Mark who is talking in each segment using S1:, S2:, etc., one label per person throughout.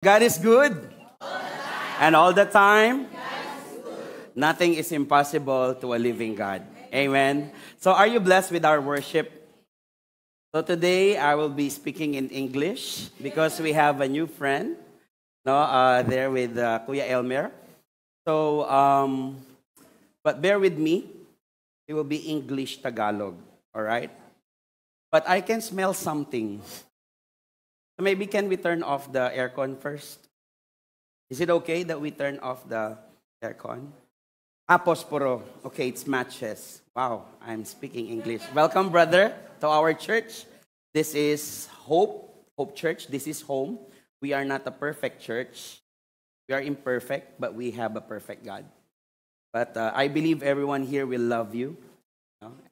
S1: God is good. And all the time, nothing is impossible to a living God. Amen. So are you blessed with our worship? So today I will be speaking in English because we have a new friend there with Kuya Elmer. So, but bear with me. It will be English Tagalog. All right? But I can smell something. So maybe can we turn off the aircon first? Is it okay that we turn off the aircon? Posporo. Okay, it's matches. Wow, I'm speaking English. Welcome, brother, to our church. This is Hope Church. This is home. We are not a perfect church. We are imperfect, but we have a perfect God. But I believe everyone here will love you.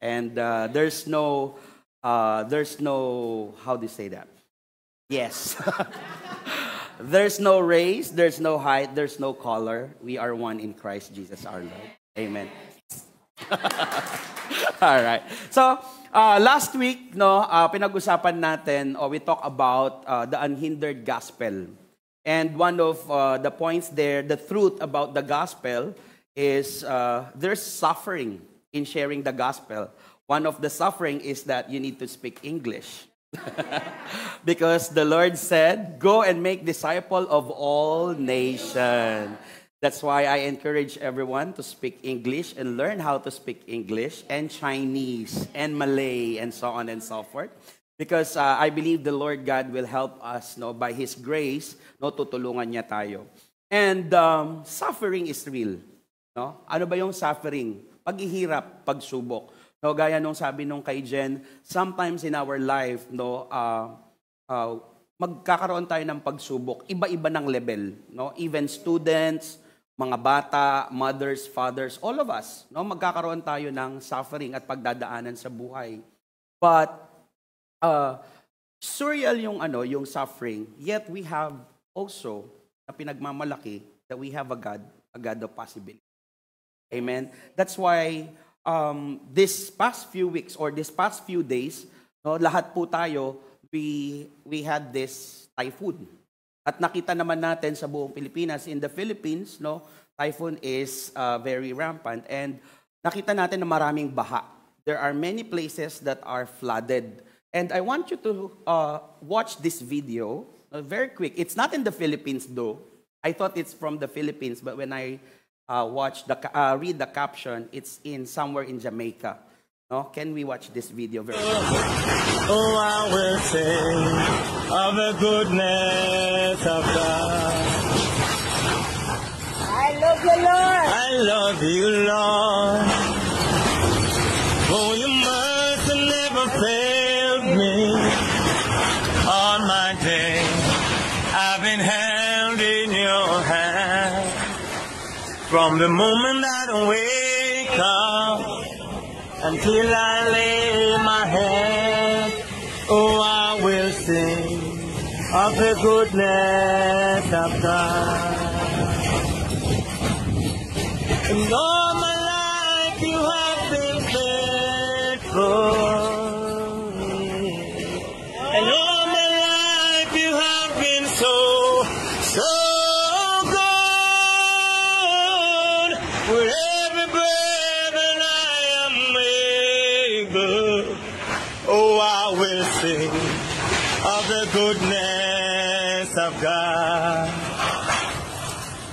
S1: And there's no, how do you say that? Yes. There's no race, there's no height, there's no color. We are one in Christ Jesus our Lord. Amen. All right. So, last week, pinag-usapan natin, we talk about the unhindered gospel. And one of the points there, the truth about the gospel is there's suffering in sharing the gospel. One of the suffering is that you need to speak English. Because the Lord said, go and make disciples of all nations. That's why I encourage everyone to speak English and learn how to speak English and Chinese and Malay and so on and so forth. Because I believe the Lord God will help us by His grace, tutulungan niya tayo. And suffering is real. Ano ba yung suffering? Paghihirap, pagsubok. Gaya nung sabi nung kay Jen, sometimes in our life, magkakaroon tayo ng pagsubok, iba-iba ng level. Even students, mga bata, mothers, fathers, all of us, magkakaroon tayo ng suffering at pagdadaanan sa buhay. But surreal yung suffering, yet we have also na pinagmamalaki that we have a God of possibility. Amen. That's why this past few weeks or this past few days, lahat po tayo, we had this typhoon. At nakita naman natin sa buong Pilipinas, in the Philippines, typhoon is very rampant. And nakita natin na maraming baha. There are many places that are flooded. And I want you to watch this video, very quick. It's not in the Philippines though. I thought it's from the Philippines, but when I read the caption, it's in somewhere in Jamaica. Can we watch this video very quickly?
S2: Oh, I will sing of the goodness of God.
S3: I love you, Lord.
S2: I love you, Lord. Oh, your mercy never failed me. On my day, I've been held in your hand. From the moment that I wake up until I lay my head, oh, I will sing of the goodness of God. And all my life you have been faithful. And all my life you have been so good. With every breath that I am able, oh, I will sing of the goodness of God.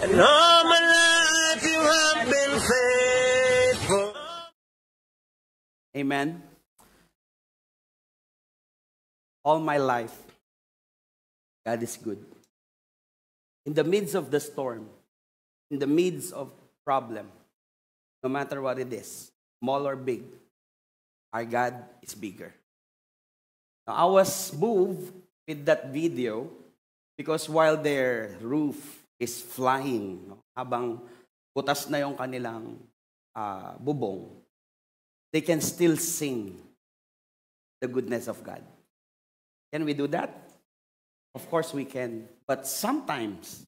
S2: And all my life you have been faithful.
S1: Amen. All my life, God is good. In the midst of the storm, in the midst of problem, no matter what it is, small or big, our God is bigger. Now, I was moved with that video because while their roof is flying, habang butas na yung kanilang bubong, they can still sing the goodness of God. Can we do that? Of course we can. But sometimes,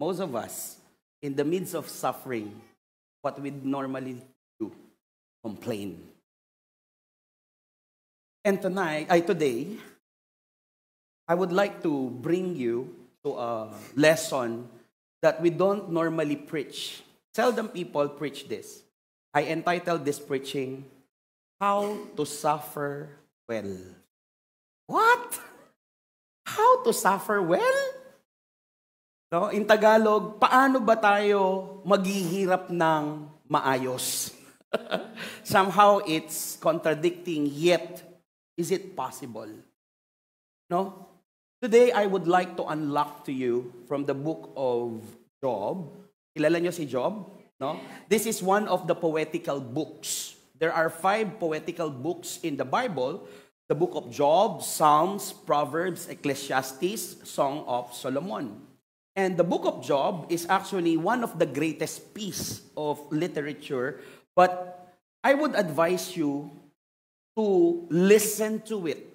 S1: most of us, in the midst of suffering, what we normally do, complain. And today, I would like to bring you to a lesson that we don't normally preach. Seldom people preach this. I entitled this preaching, How to Suffer Well. What? How to suffer well? No, in Tagalog, paano ba tayo maghihirap ng maayos? Somehow it's contradicting, yet is it possible? No? Today, I would like to unlock to you from the book of Job. Kilala niyo si Job? No? This is one of the poetical books. There are 5 poetical books in the Bible. The book of Job, Psalms, Proverbs, Ecclesiastes, Song of Solomon. And the book of Job is actually one of the greatest piece of literature, but I would advise you to listen to it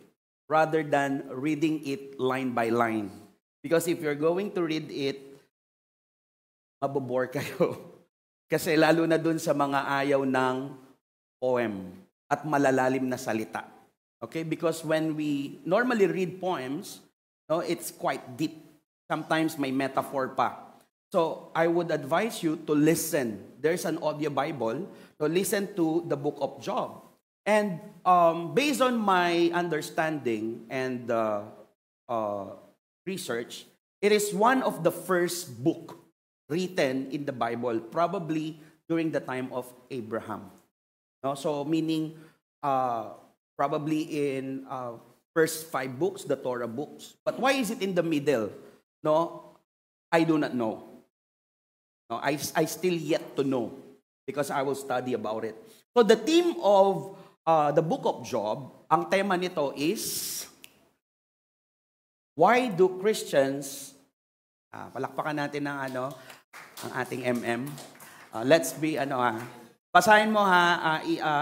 S1: rather than reading it line by line. Because if you're going to read it, mabobore kayo. Kasi lalo na dun sa mga ayaw ng poem at malalalim na salita. Okay? Because when we normally read poems, no, it's quite deep. Sometimes may metaphor pa. So I would advise you to listen. There's an audio Bible. So listen to the book of Job. And based on my understanding and research, it is one of the first book written in the Bible, probably during the time of Abraham. No? So meaning, probably in first 5 books, the Torah books. But why is it in the middle? No, I do not know. No, I still yet to know because I will study about it. So the theme of the book of Job, ang tema nito is, why do Christians, palakpakan natin ng ang ating MM. Let's be, basahin mo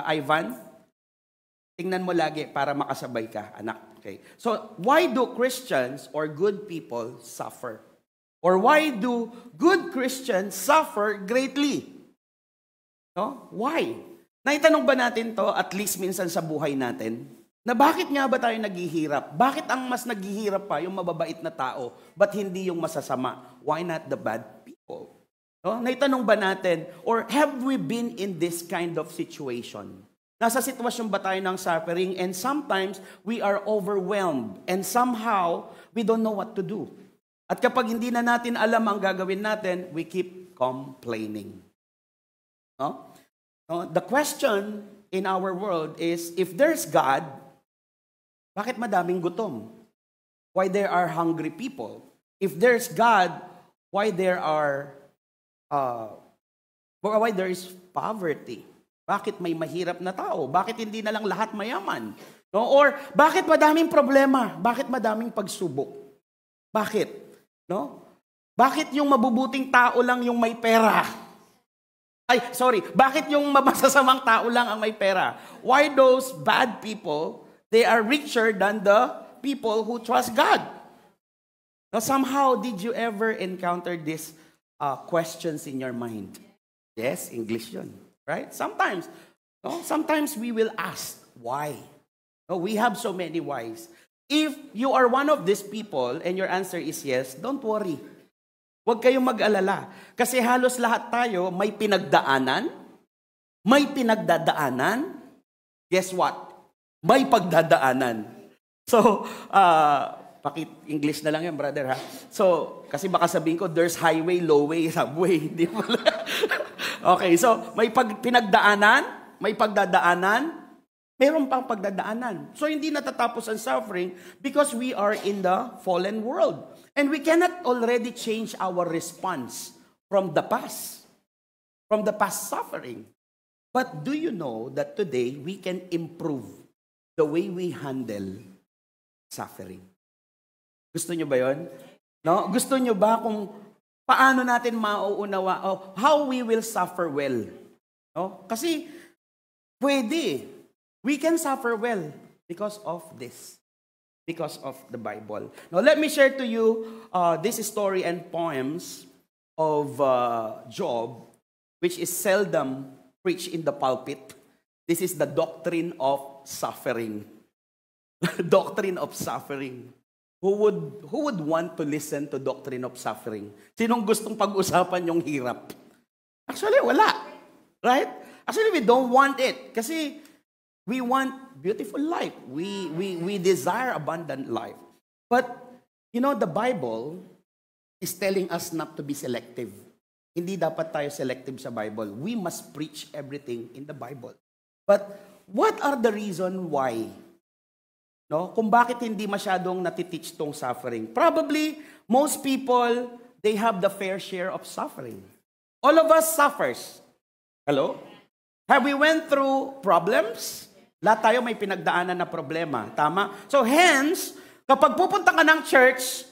S1: Ivan. Tingnan mo lagi para makasabay ka, anak. Okay. So, why do Christians or good people suffer? Or why do good Christians suffer greatly? No? Why? Naitanong ba natin to at least minsan sa buhay natin? Na bakit nga ba tayo naghihirap? Bakit ang mas naghihirap pa yung mababait na tao? Ba't hindi yung masasama? Why not the bad people? No? Naitanong ba natin? Or have we been in this kind of situation? Nasa sitwasyon ba tayo ng suffering and sometimes we are overwhelmed and somehow we don't know what to do. At kapag hindi na natin alam ang gagawin natin, we keep complaining. No? No? The question in our world is, if there's God, bakit madaming gutom? Why there are hungry people? If there's God, why there is poverty? Bakit may mahirap na tao? Bakit hindi na lang lahat mayaman? No? Or bakit madaming problema? Bakit madaming pagsubok? Bakit? No? Bakit yung mabubuting tao lang yung may pera? Bakit yung masasamang tao lang ang may pera? Why those bad people, they are richer than the people who trust God? Now, somehow, did you ever encounter these questions in your mind? Yes, English yun. Right? Sometimes, no? Sometimes we will ask, why? No, we have so many whys. If you are one of these people and your answer is yes, don't worry. Huwag kayong mag-alala. Kasi halos lahat tayo may pinagdaanan, may pinagdadaanan. Guess what? May pagdadaanan. So, English na lang yan, brother, ha? So, kasi baka sabihin ko, there's highway, lowway, subway. Hindi mo lang. Okay, so may pinagdaanan, may pagdadaanan, meron pang pagdadaanan. So hindi natatapos ang suffering because we are in the fallen world. And we cannot already change our response from the past suffering. But do you know that today we can improve the way we handle suffering? Gusto nyo ba yun? No? Gusto nyo ba kung paano natin mauunawa, how we will suffer well? No? Kasi, pwede. We can suffer well because of this. Because of the Bible. Now, let me share to you this story and poems of Job, which is seldom preached in the pulpit. This is the doctrine of suffering. Doctrine of suffering. Who would want to listen to doctrine of suffering? Sinong gustong pag-usapan yung hirap? Actually, wala. Right? Actually, we don't want it. Kasi we want beautiful life. We desire abundant life. But, the Bible is telling us not to be selective. Hindi dapat tayo selective sa Bible. We must preach everything in the Bible. But, what are the reason why? No? Kung bakit hindi masyadong natiteach tong suffering. Probably, most people, they have the fair share of suffering. All of us suffers. Hello? Have we went through problems? Lahat tayo may pinagdaanan na problema. Tama? So hence, kapag pupunta ka ng church,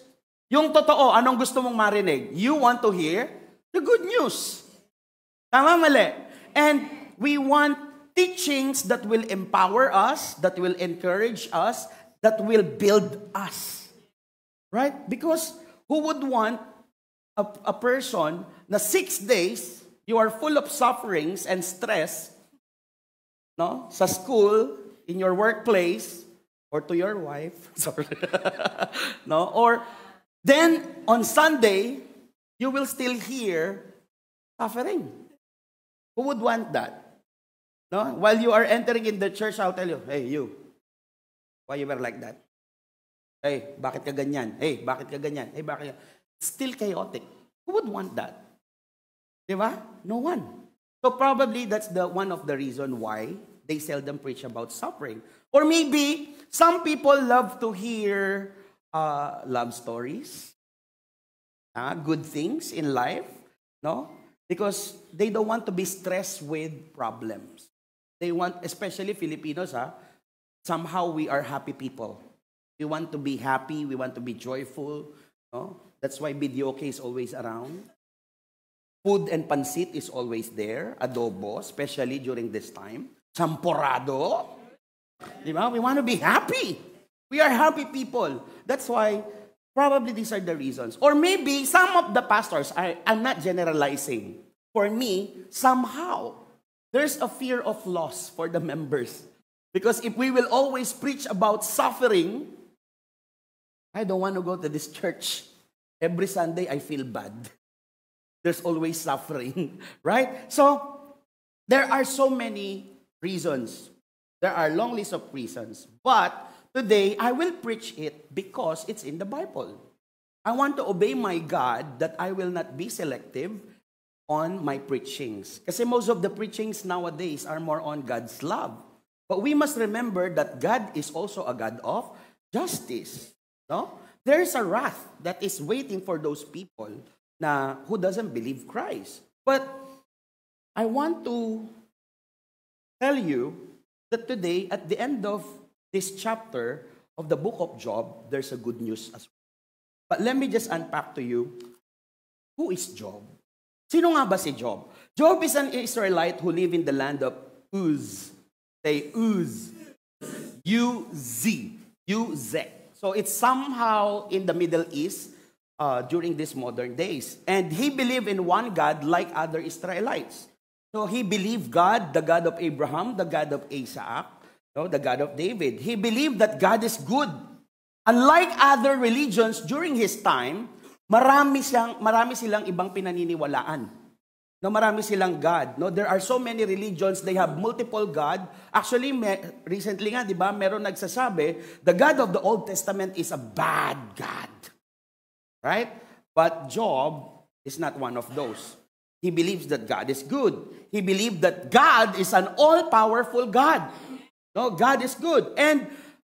S1: yung totoo, anong gusto mong marinig? You want to hear the good news. Tama, mali? And we want teachings that will empower us, that will encourage us, that will build us. Right? Because who would want a person na 6 days, you are full of sufferings and stress, no? Sa school, in your workplace, or to your wife, sorry, no? Or then, on Sunday, you will still hear suffering. Who would want that? No? While you are entering in the church, I'll tell you, hey, you, why you were like that? Hey, bakit ka ganyan? Hey, bakit ka ganyan? Hey, bakit? Still chaotic. Who would want that? Diba? No one. So probably that's one of the reason why they seldom preach about suffering. Or maybe some people love to hear love stories, good things in life, no? Because they don't want to be stressed with problems. They want, especially Filipinos, somehow we are happy people. We want to be happy, we want to be joyful. No? That's why videoke is always around. Food and pansit is always there. Adobo, especially during this time. Champorado. Diba? We want to be happy. We are happy people. That's why probably these are the reasons. Or maybe some of the pastors, I'm not generalizing. For me, somehow, there's a fear of loss for the members. Because if we will always preach about suffering, I don't want to go to this church. Every Sunday, I feel bad. There's always suffering, right? So, there are so many reasons. There are long lists of reasons. But today, I will preach it because it's in the Bible. I want to obey my God that I will not be selective on my preachings. Kasi most of the preachings nowadays are more on God's love. But we must remember that God is also a God of justice. No? There is a wrath that is waiting for those people who doesn't believe Christ. But I want to tell you that today, at the end of this chapter of the book of Job, there's a good news as well. But let me just unpack to you, who is Job? Sino nga ba si Job? Job is an Israelite who lived in the land of Uz. Say Uz. U-Z. U-Z. So it's somehow in the Middle East during these modern days. And he believed in one God like other Israelites. So he believed God, the God of Abraham, the God of Isaac, the God of David. He believed that God is good. Unlike other religions during his time, marami silang ibang pinaniniwalaan. No, marami silang God. No, there are so many religions, they have multiple God. Actually, recently nga, di ba, meron nagsasabi, the God of the Old Testament is a bad God. Right? But Job is not one of those. He believes that God is good. He believed that God is an all-powerful God. No, God is good. And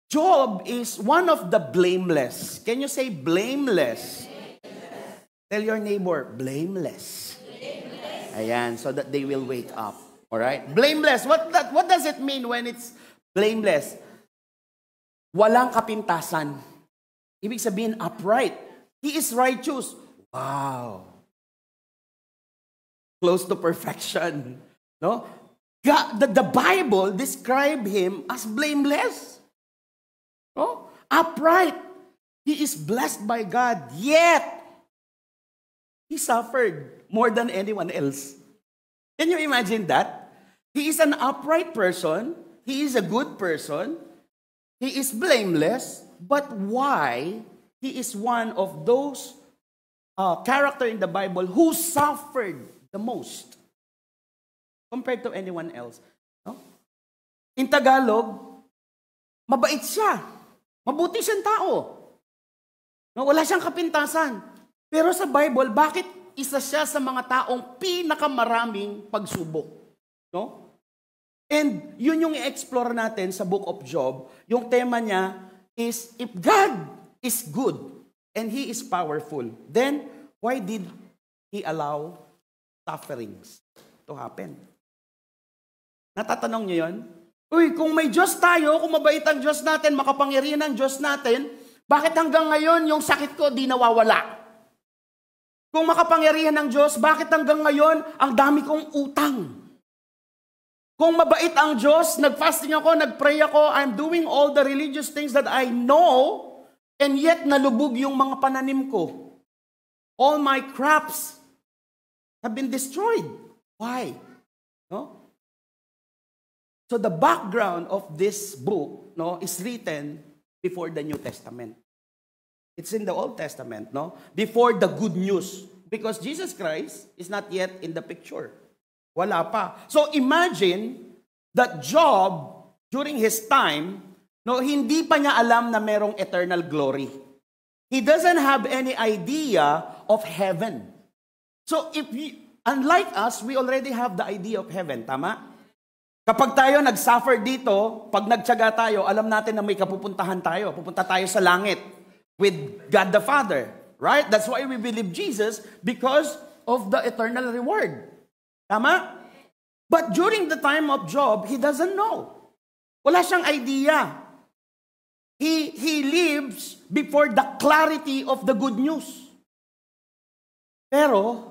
S1: Job is one of the blameless. Can you say blameless? Tell your neighbor, blameless. Ayan, so that they will wake up. All right? Blameless. What does it mean when it's blameless? Walang kapintasan. Ibig sabihin, upright. He is righteous. Wow. Close to perfection. No? God, the Bible described him as blameless. No? Upright. He is blessed by God. Yet, he suffered more than anyone else. Can you imagine that? He is an upright person. He is a good person. He is blameless. But why he is one of those character in the Bible who suffered the most compared to anyone else. No? In Tagalog, mabait siya. Mabuti siyang tao. No, wala siyang kapintasan. Pero sa Bible, bakit isa siya sa mga taong pinakamaraming pagsubok? No? And yun yung i-explore natin sa Book of Job. Yung tema niya is, if God is good and He is powerful, then why did He allow sufferings to happen? Natatanong niyo yun? Uy, kung may Diyos tayo, kung mabait ang Diyos natin, makapangyarihan ang Diyos natin, bakit hanggang ngayon yung sakit ko di nawawala? Kung makapangyarihan ng Diyos, bakit hanggang ngayon ang dami kong utang? Kung mabait ang Diyos, nag-fasting ako, nag-pray ako, I'm doing all the religious things that I know, and yet nalubog yung mga pananim ko. All my crops have been destroyed. Why? No? So the background of this book, no, is written before the New Testament. It's in the Old Testament, no? Before the good news. Because Jesus Christ is not yet in the picture. Wala pa. So imagine that Job, during his time, no, hindi pa niya alam na merong eternal glory. He doesn't have any idea of heaven. So unlike us, we already have the idea of heaven. Tama? Kapag tayo nag-suffer dito, pag nagtiyaga tayo, alam natin na may kapupuntahan tayo. Pupunta tayo sa langit with God the Father. Right? That's why we believe Jesus, because of the eternal reward. Tama? But during the time of Job, he doesn't know. Wala siyang idea. He lives before the clarity of the good news. Pero,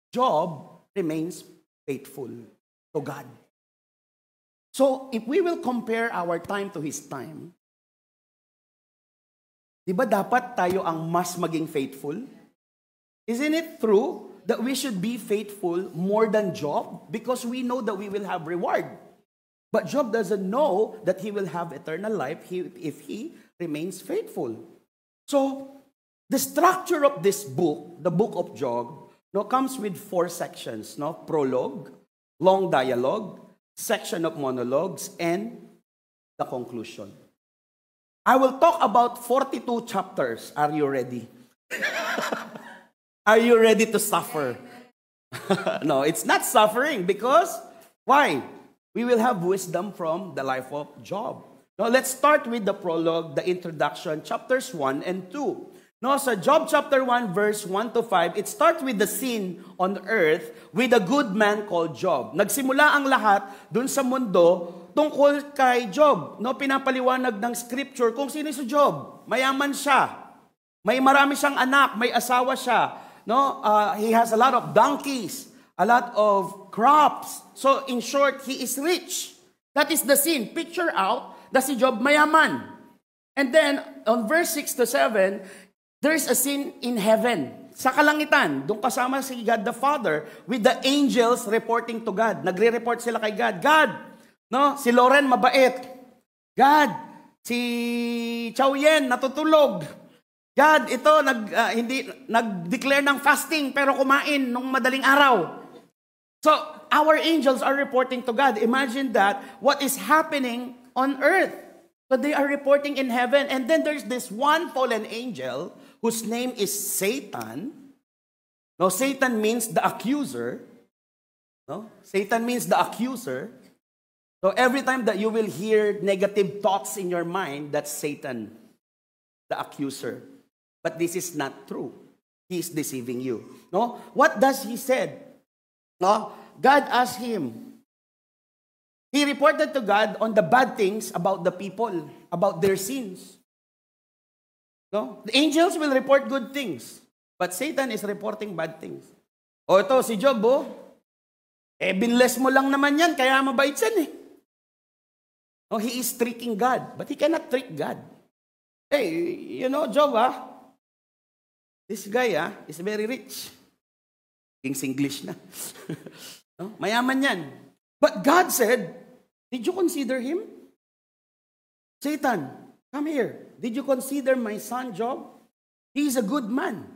S1: Job remains faithful to God. So, if we will compare our time to his time, di ba dapat tayo ang mas maging faithful? Isn't it true that we should be faithful more than Job? Because we know that we will have reward. But Job doesn't know that he will have eternal life if he remains faithful. So, the structure of this book, the book of Job, no, comes with 4 sections. No? Prologue, long dialogue, section of monologues, and the conclusion. I will talk about 42 chapters. Are you ready? Are you ready to suffer? No, it's not suffering because, why? We will have wisdom from the life of Job. Now, let's start with the prologue, the introduction, chapters 1 and 2. No, so Job chapter 1, verse 1 to 5, it starts with the scene on earth with a good man called Job. Nagsimula ang lahat dun sa mundo tungkol kay Job. No, pinapaliwanag ng scripture kung sino si Job. Mayaman siya. May marami siyang anak, may asawa siya. No, he has a lot of donkeys, a lot of crops. So in short, he is rich. That is the scene. Picture out that si Job mayaman. And then on verse 6 to 7, there is a scene in heaven. Sa kalangitan, doon kasama si God the Father with the angels reporting to God. Nagre-report sila kay God. God, no, si Loren mabait. God, si Chow Yen natutulog. God, ito hindi nag-declare ng fasting pero kumain nung madaling araw. So, our angels are reporting to God. Imagine that, what is happening on earth. So they are reporting in heaven. And then there's this one fallen angel whose name is Satan. No, Satan means the accuser. No? Satan means the accuser. So every time that you will hear negative thoughts in your mind, that's Satan, the accuser. But this is not true. He is deceiving you. No? What does he said? No? God asked him. He reported to God on the bad things about the people, about their sins. No? The angels will report good things, but Satan is reporting bad things. O ito, si Job, binless mo lang naman yan, kaya mabait yan eh. No, he is tricking God, but he cannot trick God. Hey, you know, Job, this guy, is very rich. King's English na. No? Mayaman yan. But God said, did you consider him? Satan, come here. Did you consider my son Job? He is a good man.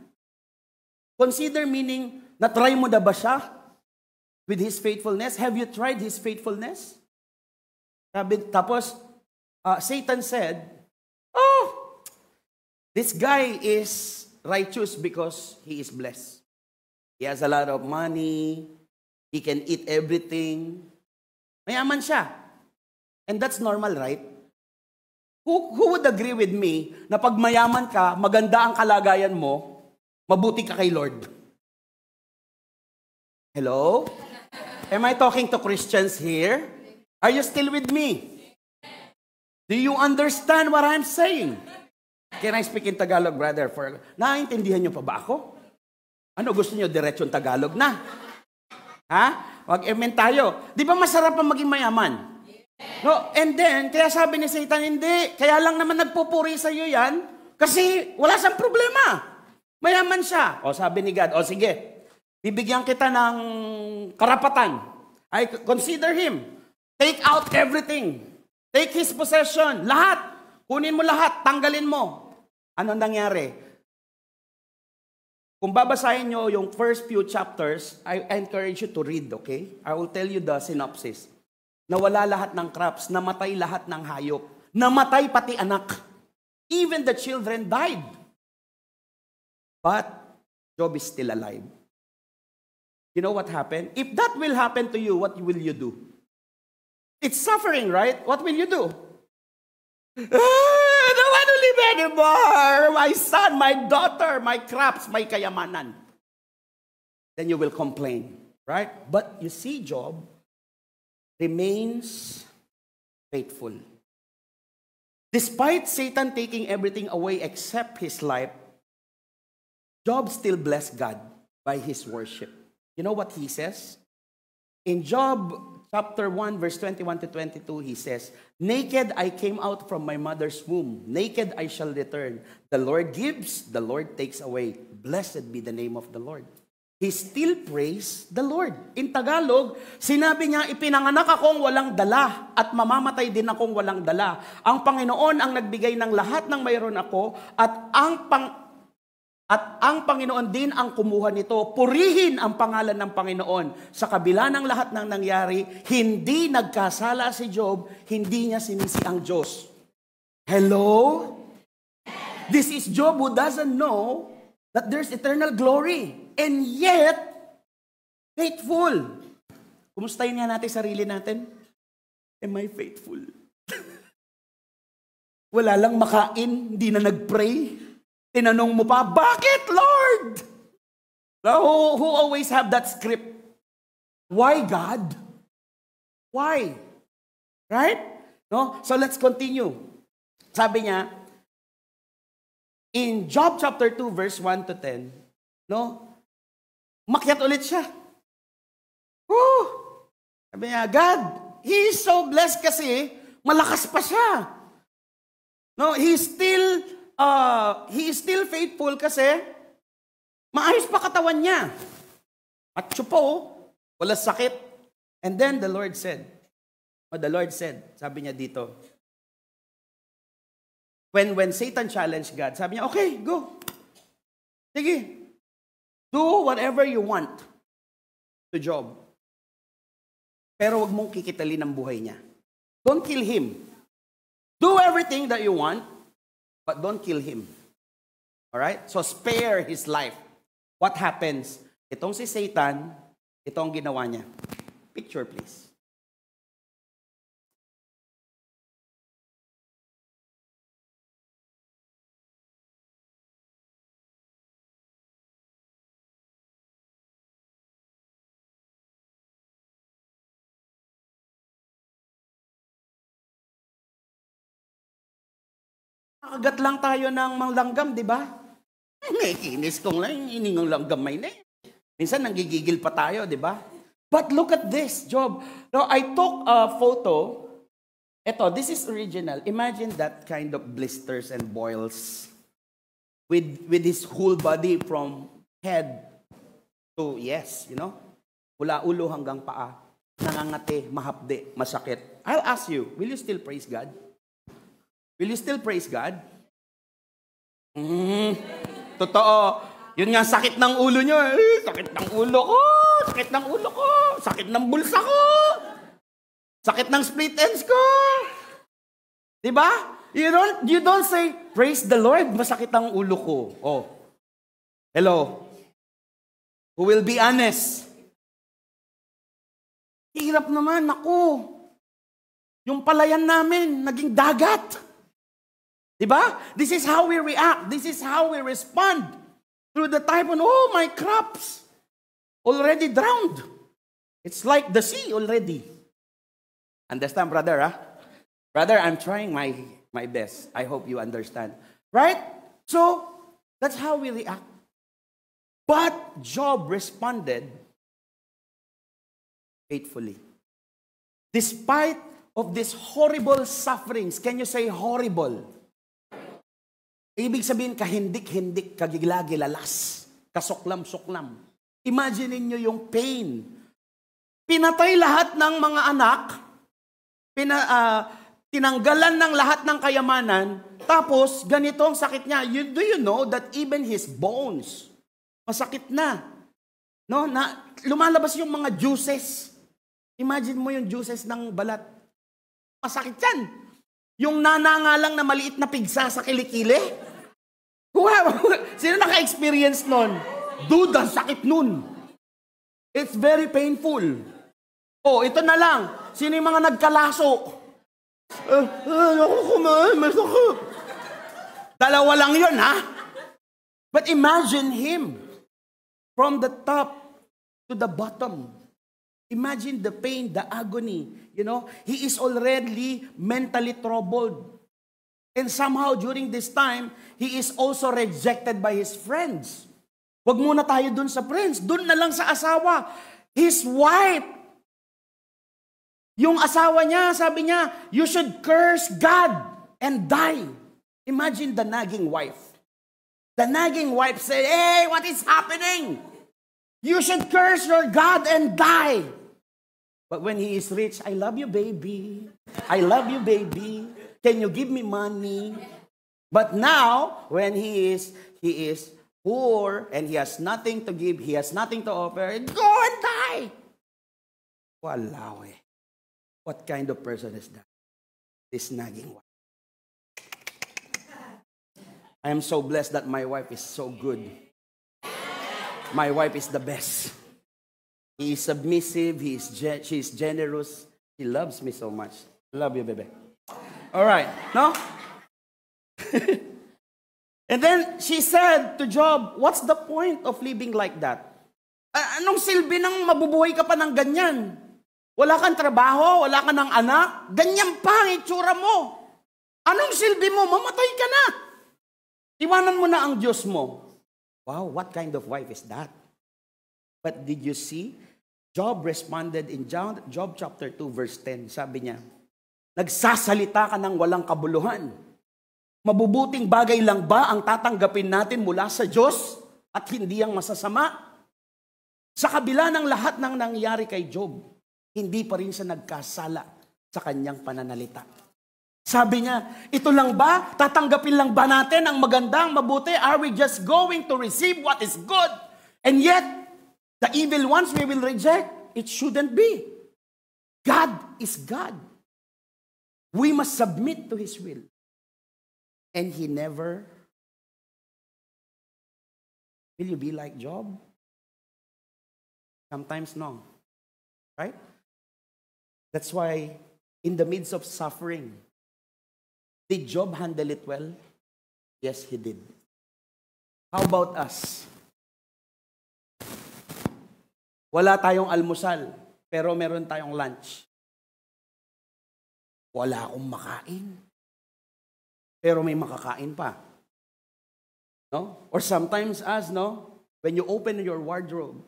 S1: Consider meaning, na-try mo na ba siya with his faithfulness? Have you tried his faithfulness? Tapos, Satan said, oh, this guy is righteous because he is blessed. He has a lot of money. He can eat everything. Mayaman siya. And that's normal, right? Who would agree with me na pag mayaman ka, maganda ang kalagayan mo, mabuti ka kay Lord? Hello? Am I talking to Christians here? Are you still with me? Do you understand what I'm saying? Can I speak in Tagalog, brother? Naiintindihan niyo pa ba ako? Ano, gusto niyo diretsyon Tagalog na? Ha? Wag-amen tayo. Di ba masarap ang maging mayaman? No, and then, kaya sabi ni Satan, hindi. Kaya lang naman nagpupuri sa iyo yan kasi wala siyang problema. Mayaman siya. O sabi ni God, o sige, bibigyan kita ng karapatan. I consider him. Take out everything. Take his possession. Lahat. Kunin mo lahat. Tanggalin mo. Anong nangyari? Kung babasahin nyo yung first few chapters, I encourage you to read, okay? I will tell you the synopsis. Nawala lahat ng crops, namatay lahat ng hayop, namatay pati anak. Even the children died. But Job is still alive. You know what happened? If that will happen to you, what will you do? It's suffering, right? What will you do? I don't want to live anymore. My son, my daughter, my crops, my kayamanan. Then you will complain, right? But you see, Job remains faithful. Despite Satan taking everything away except his life, Job still blessed God by his worship. You know what he says? In Job chapter 1, verse 21 to 22, he says, naked I came out from my mother's womb. Naked I shall return. The Lord gives, the Lord takes away. Blessed be the name of the Lord. He still praised the Lord. In Tagalog, sinabi niya, ipinanganak akong walang dala at mamamatay din akong walang dala. Ang Panginoon ang nagbigay ng lahat ng mayroon ako at ang Panginoon din ang kumuha nito. Purihin ang pangalan ng Panginoon. Sa kabila ng lahat ng nangyari, hindi nagkasala si Job, hindi niya sinisi ang Diyos. Hello? This is Job who doesn't know that there's eternal glory. And yet, faithful. Kumustahin nga natin sarili natin? Am I faithful? Wala lang makain, hindi na nag-pray. Tinanong mo pa, bakit, Lord? Who always have that script? Why, God? Why? Right? No? So let's continue. Sabi niya, in Job chapter 2, verse 1 to 10, no? Umakyat ulit siya. Woo! Sabi niya, God, He is so blessed kasi malakas pa siya. No, He is still faithful kasi maayos pa katawan niya. At po, wala sakit. And then the Lord said, sabi niya dito, when Satan challenged God, sabi niya, okay, go. Sige. Do whatever you want to Job. Pero wag mong kikitalin ang buhay niya. Don't kill him. Do everything that you want, but don't kill him. Alright? So spare his life. What happens? Itong si Satan, ito ang ginawa niya. Picture, please. Kagat lang tayo ng manglangam, di ba? May kinis kong lang, iningang langgam may na. Minsan nanggigigil pa tayo, di ba? But look at this, Job. Now, I took a photo. Ito, this is original. Imagine that kind of blisters and boils with his whole body from head to, mula ulo hanggang paa. Nangangati, mahapde, masakit. I'll ask you, will you still praise God? Will you still praise God? Totoo. Yun nga, sakit ng ulo nyo. Sakit ng ulo ko. Sakit ng ulo ko. Sakit ng bulsa ko. Sakit ng split ends ko. Diba? You don't say, praise the Lord, masakit ang ulo ko. Oh. Hello. Who will be honest? Hirap naman, ako. Yung palayan namin, naging dagat. Diba? This is how we react. This is how we respond. Through the typhoon, oh, my crops already drowned. It's like the sea already. Understand, brother, huh? Brother, I'm trying my best. I hope you understand. Right? So, that's how we react. But Job responded faithfully. Despite of these horrible sufferings, can you say horrible? Ibig sabihin, kahindik-hindik, kagigla-gilalas, kasuklam-suklam. Imagine niyo yung pain. Pinatay lahat ng mga anak, tinanggalan ng lahat ng kayamanan, tapos ganito ang sakit niya. Do you know that even his bones, masakit na. No? Lumalabas yung mga juices. Imagine mo yung juices ng balat. Masakit yan. Yung nanangalang na maliit na pigsa sa kilikili. Wow! Sino naka-experience nun? Dude, ang sakit nun. It's very painful. Oh, ito na lang. Sino yung mga nagkalaso? Ako kumain, masakit. Dalawa lang yun, ha? But imagine him. From the top to the bottom. Imagine the pain, the agony. You know, he is already mentally troubled. And somehow during this time, he is also rejected by his friends. Wag muna tayo dun sa friends. Dun na lang sa asawa. His wife. Yung asawa niya, sabi niya, you should curse God and die. Imagine the nagging wife. The nagging wife said, hey, what is happening? You should curse your God and die. But when he is rich, I love you, baby. I love you, baby. Can you give me money? But now, when he is poor and he has nothing to give, he has nothing to offer, go and die. Walao eh. What kind of person is that? This nagging wife. I am so blessed that my wife is so good. My wife is the best. He is submissive. She is generous. She loves me so much. Love you, baby. All right. No? And then she said to Job, what's the point of living like that? Anong silbi ng mabubuhay ka pa ng ganyan? Wala kang trabaho, wala ka ng anak, ganyan pa ang itsura mo. Anong silbi mo? Mamatay ka na. Iwanan mo na ang Diyos mo. Wow, what kind of wife is that? But did you see? Job responded in Job chapter 2 verse 10. Sabi niya, nagsasalita ka ng walang kabuluhan. Mabubuting bagay lang ba ang tatanggapin natin mula sa Diyos at hindi ang masasama? Sa kabila ng lahat ng nangyari kay Job, hindi pa rin siya nagkasala sa kanyang pananalita. Sabi niya, ito lang ba? Tatanggapin lang ba natin ang magandang, mabuti? Are we just going to receive what is good? And yet, the evil ones we will reject. It shouldn't be. God is God. We must submit to His will. And He never. Will you be like Job? Sometimes no. Right? That's why in the midst of suffering, did Job handle it well? Yes, he did. How about us? Wala tayong almusal, pero meron tayong lunch. Wala akong makain, pero may makakain pa. No? Or sometimes us, no? When you open your wardrobe,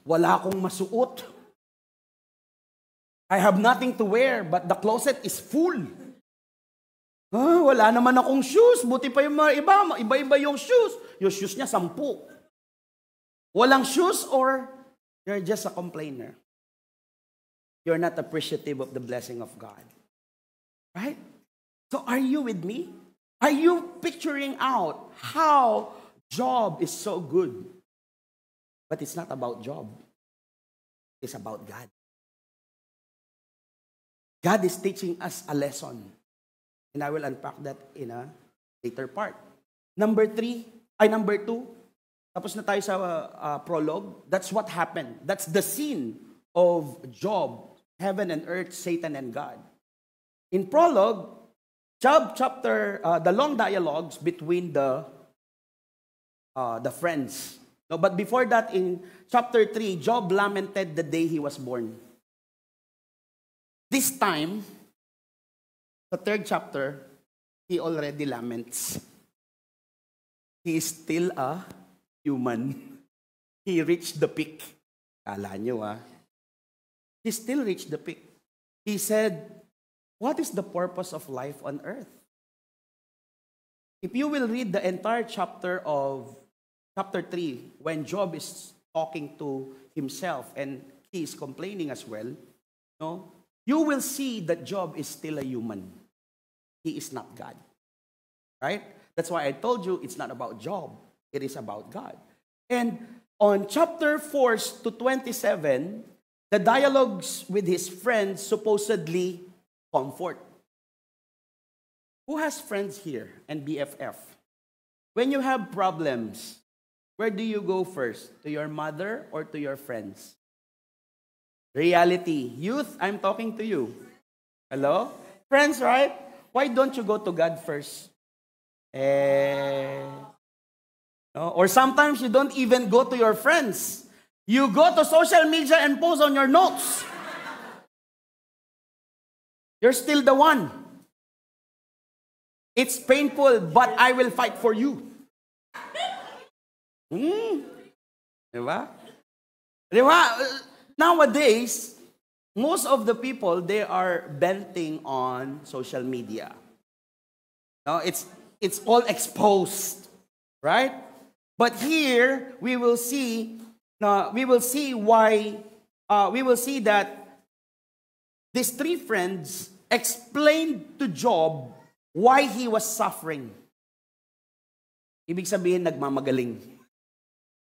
S1: wala akong masuot. I have nothing to wear, but the closet is full. Wala naman akong shoes. Buti pa yung mga iba-iba yung shoes. Yung shoes niya, 10. Walang shoes or you're just a complainer. You're not appreciative of the blessing of God. Right? So are you with me? Are you picturing out how Job is so good. But it's not about Job. It's about God. God is teaching us a lesson. And I will unpack that in a later part. Number 2, tapos na tayo sa prologue. That's what happened. That's the scene of Job, heaven and earth, Satan and God. In prologue, Job chapter, the long dialogues between the friends. No, but before that, in chapter 3, Job lamented the day he was born. This time, the 3rd chapter, he already laments. He is still a human. He reached the peak. Kala nyo He still reached the peak. He said, what is the purpose of life on earth? If you will read the entire chapter of chapter 3, when Job is talking to himself and he is complaining as well, no, you will see that Job is still a human. He is not God. Right? That's why I told you it's not about Job. It is about God. And on chapter 4 to 27, the dialogues with his friends supposedly comfort. Who has friends here and BFF? When you have problems, where do you go first? To your mother or to your friends? Reality. Youth, I'm talking to you. Hello? Friends, right? Why don't you go to God first? No? Or sometimes you don't even go to your friends. You go to social media and post on your notes. You're still the one. It's painful, but I will fight for you. Diba? Diba? Nowadays, most of the people, they are venting on social media. No, it's all exposed, right? But here we will see that these 3 friends explained to Job why he was suffering. Ibig sabihin, nagmamagaling.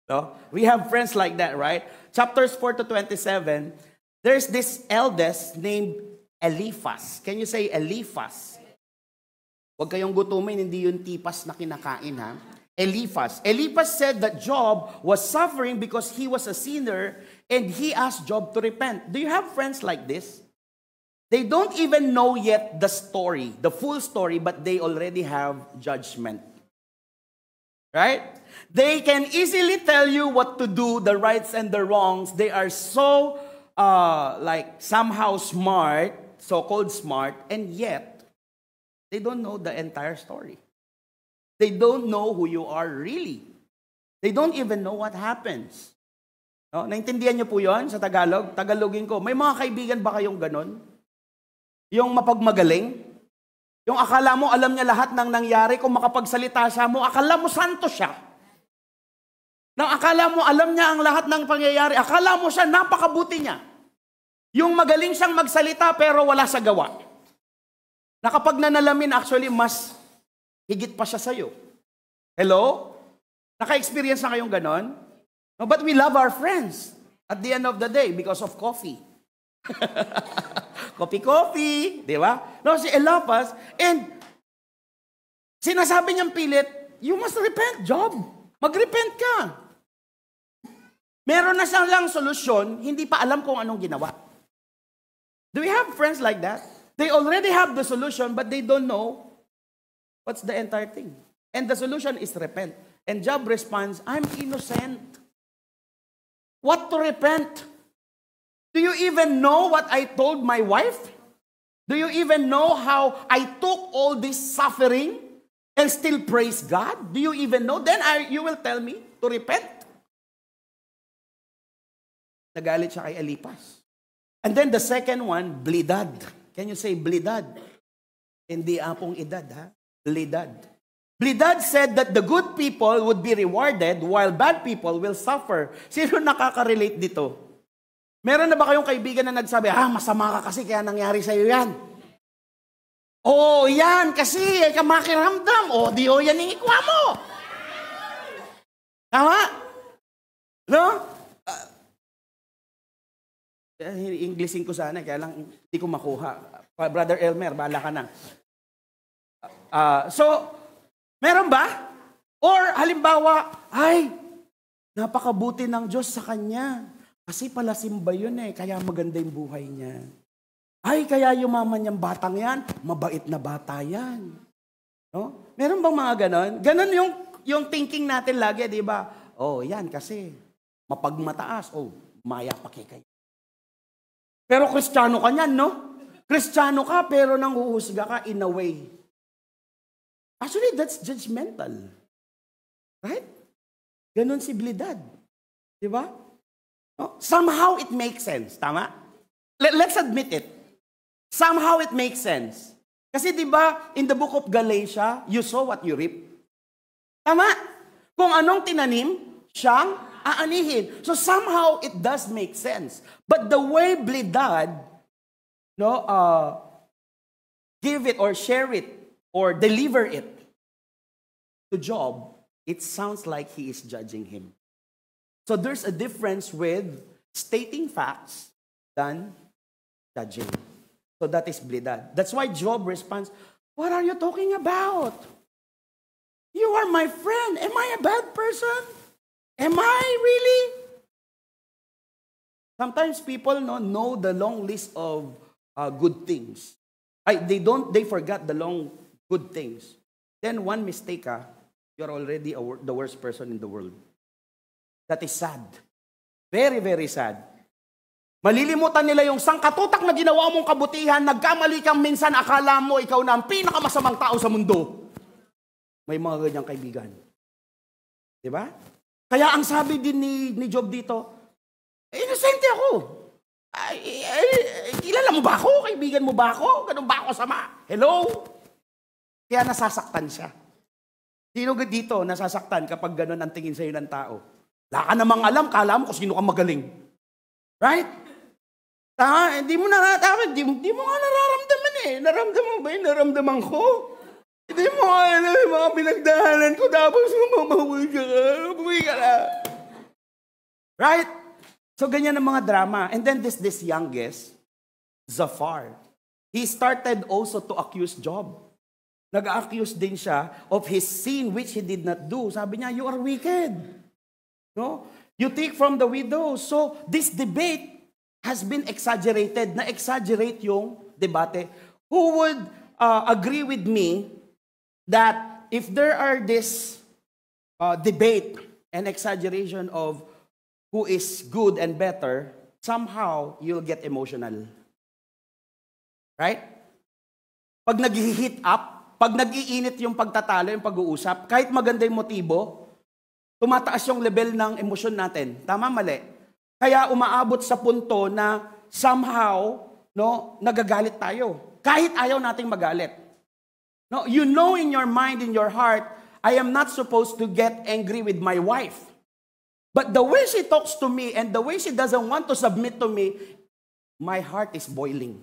S1: No? We have friends like that, right? Chapters 4 to 27, there's this eldest named Eliphaz. Can you say Eliphaz? Huwag kayong gutumin, hindi yun tipas na kinakain, ha? Eliphaz. Eliphaz said that Job was suffering because he was a sinner and he asked Job to repent. Do you have friends like this? They don't even know yet the story, the full story, but they already have judgment. Right? They can easily tell you what to do, the rights and the wrongs. They are so, somehow smart, so-called smart, and yet, they don't know the entire story. They don't know who you are really. They don't even know what happens. No? Naintindihan niyo po yun sa Tagalog? Tagalogin ko. May mga kaibigan ba kayong ganon? Yung mapagmagaling? Yung akala mo, alam niya lahat ng nangyari, kung makapagsalita siya mo, akala mo santo siya. Nang akala mo, alam niya ang lahat ng pangyayari, akala mo siya, napakabuti niya. Yung magaling siyang magsalita, pero wala sa gawa. Na kapag nanalamin, actually, mas higit pa siya sa'yo. Hello? Naka-experience na kayong ganon? No, but we love our friends at the end of the day because of coffee. Coffee, di ba? No, si Eliphaz, and sinasabi niyang pilit, you must repent, Job. Mag-repent ka. Meron na siyang solusyon, hindi pa alam kung anong ginawa. Do we have friends like that? They already have the solution, but they don't know what's the entire thing. And the solution is repent. And Job responds, I'm innocent. What to repent? Do you even know what I told my wife? Do you even know how I took all this suffering and still praise God? Do you even know? Then you will tell me to repent. Nagalit siya kay Eliphaz. And then the second one, Bildad. Can you say Bildad? Hindi apong edad, ha? Bildad. Bildad said that the good people would be rewarded while bad people will suffer. Sino nakaka-relate dito? Meron na ba kayong kaibigan na nagsabi, masama ka kasi kaya nangyari sa'yo yan? Yan kasi, makiramdam. Yan yung ikuha mo. Tama? No? Englishin ko sana, kaya lang hindi ko makuha. Brother Elmer, bahala ka na. So, meron ba? Or halimbawa, ay, napakabuti ng Diyos sa kanya. Kasi pala simba yun kaya maganda yung buhay niya. Ay, kaya yumaman niyang batang yan, mabait na bata yan. No? Meron bang mga ganon? Ganon yung thinking natin lagi, di ba? Oh, yan kasi mapagmataas. Oh, maya pakikay. Pero Kristiyano ka niyan, no? Kristiyano ka, pero nanghuhusga ka in a way. Actually, that's judgmental. Right? Ganon si Bildad. Di ba? No? Somehow it makes sense. Tama? Let's admit it. Somehow it makes sense. Kasi di ba, in the book of Galatia, you sow what you reap. Tama? Kung anong tinanim, siyang aanihin. So somehow it does make sense. But the way Bildad give it or share it or deliver it to Job, it sounds like he is judging him. So there's a difference with stating facts than judging. So that is Bildad. That's why Job responds, what are you talking about? You are my friend. Am I a bad person? Am I really? Sometimes people know the long list of good things. They forgot the long good things. Then one mistake, you're already the worst person in the world. That is sad. Very, very sad. Malilimutan nila yung sangkatutak na ginawa mong kabutihan, nagkamali kang minsan, akala mo ikaw na ang pinakamasamang tao sa mundo. May mga ganyang kaibigan. Diba? Kaya ang sabi din ni Job dito, inosente ako. Kilala mo ba ako? Kaibigan mo ba ako? Ganun ba ako sama? Hello? Kaya nasasaktan siya. Sino dito nasasaktan kapag ganun ang tingin sa'yo ng tao? Wala ka namang alam, kala mo kung sino ka magaling. Right? Hindi mo nga nararamdaman Naramdaman mo ba yung naramdaman ko? Hindi mo alam yung mga pinagdahanan ko, tapos mamahuwi ka na. Right? So, ganyan ang mga drama. And then this youngest, Zophar, he started also to accuse Job. Nag-accuse din siya of his sin which he did not do. Sabi niya, you are wicked. No? You take from the widow. So, this debate has been exaggerated. Na-exaggerate yung debate. Who would agree with me that if there are this debate and exaggeration of who is good and better, somehow you'll get emotional. Right? Pag nag-hit up, pag nag-iinit yung pagtatalo, yung pag-uusap, kahit maganda yung motibo, tumataas yung level ng emosyon natin. Tama, mali? Kaya umaabot sa punto na somehow, nagagalit tayo. Kahit ayaw nating magalit. No, you know in your mind, in your heart, I am not supposed to get angry with my wife. But the way she talks to me and the way she doesn't want to submit to me, my heart is boiling.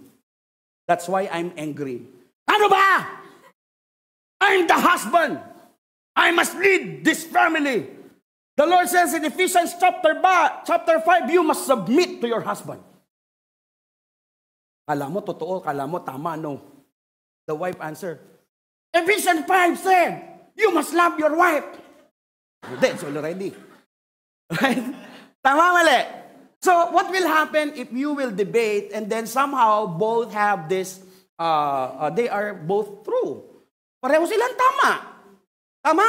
S1: That's why I'm angry. Ano ba? I'm the husband. I must lead this family. The Lord says in Ephesians chapter 5, you must submit to your husband. Kala mo totoo, kala mo tama, no. The wife answered, Ephesians 5 said, you must love your wife. That's already. Right? Tama, mali. So, what will happen if you will debate and then somehow both have this, they are both true. Pareho silang tama. Tama?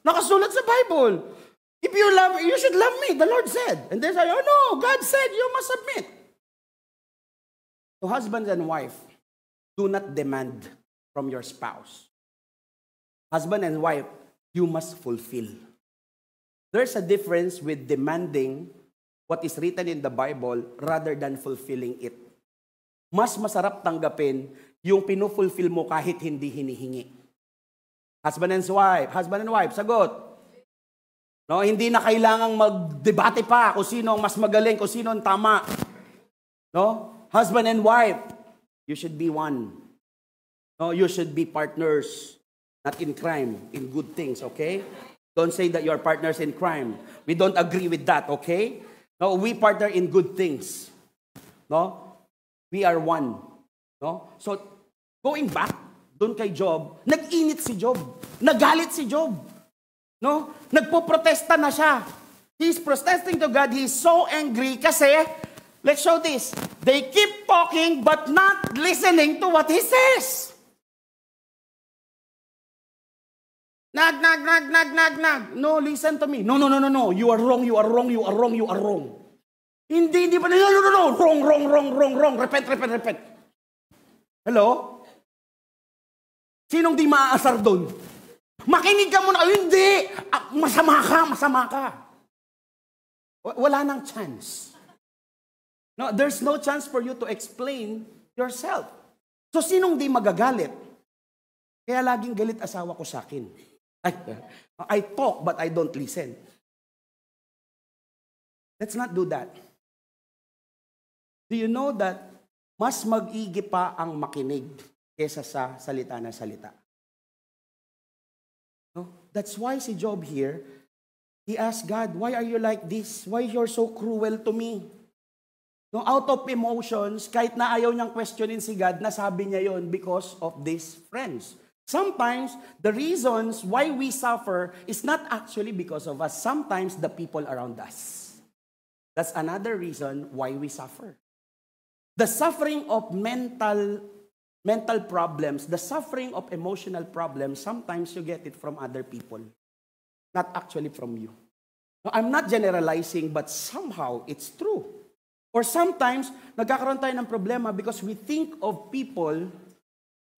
S1: Nakasulat sa Bible. If you love, you should love me, the Lord said. And they say, oh no, God said you must submit. So husbands and wife, do not demand from your spouse. Husband and wife, you must fulfill. There's a difference with demanding what is written in the Bible rather than fulfilling it. Mas masarap tanggapin yung pinufulfill mo kahit hindi hinihingi. Husband and wife, sagot. No, hindi na kailangang magdebate pa kung sino ang mas magaling, kung sino ang tama. No? Husband and wife, you should be one. No, you should be partners, not in crime, in good things, okay? Don't say that you are partners in crime. We don't agree with that, okay? No, we partner in good things. No? We are one. No? So, going back, doon kay Job, nag-init si Job. Nagalit si Job. No? Nagpo-protesta na siya. He's protesting to God. He's so angry kasi, let's show this. They keep talking but not listening to what he says. Nag. No, listen to me. No. You are wrong. Hindi pa. No. Wrong. Repent. Hello? Sinong di maaasar doon? Makinig ka muna. Hindi. Masama ka. Wala nang chance. No, there's no chance for you to explain yourself. So, sinong di magagalit? Kaya laging galit asawa ko sa akin. I talk but I don't listen. Let's not do that. Do you know that mas mag-igi pa ang makinig kesa sa salita na salita? No? That's why si Job here, he asked God, why are you like this? Why you're so cruel to me? No, out of emotions, kahit na ayaw niyang questionin si God, nasabi niya yon because of these friends. Sometimes, the reasons why we suffer is not actually because of us. Sometimes, the people around us. That's another reason why we suffer. The suffering of mental problems, the suffering of emotional problems, sometimes you get it from other people. Not actually from you. Now, I'm not generalizing, but somehow it's true. Or sometimes, nagkakaroon tayo ng problema because we think of people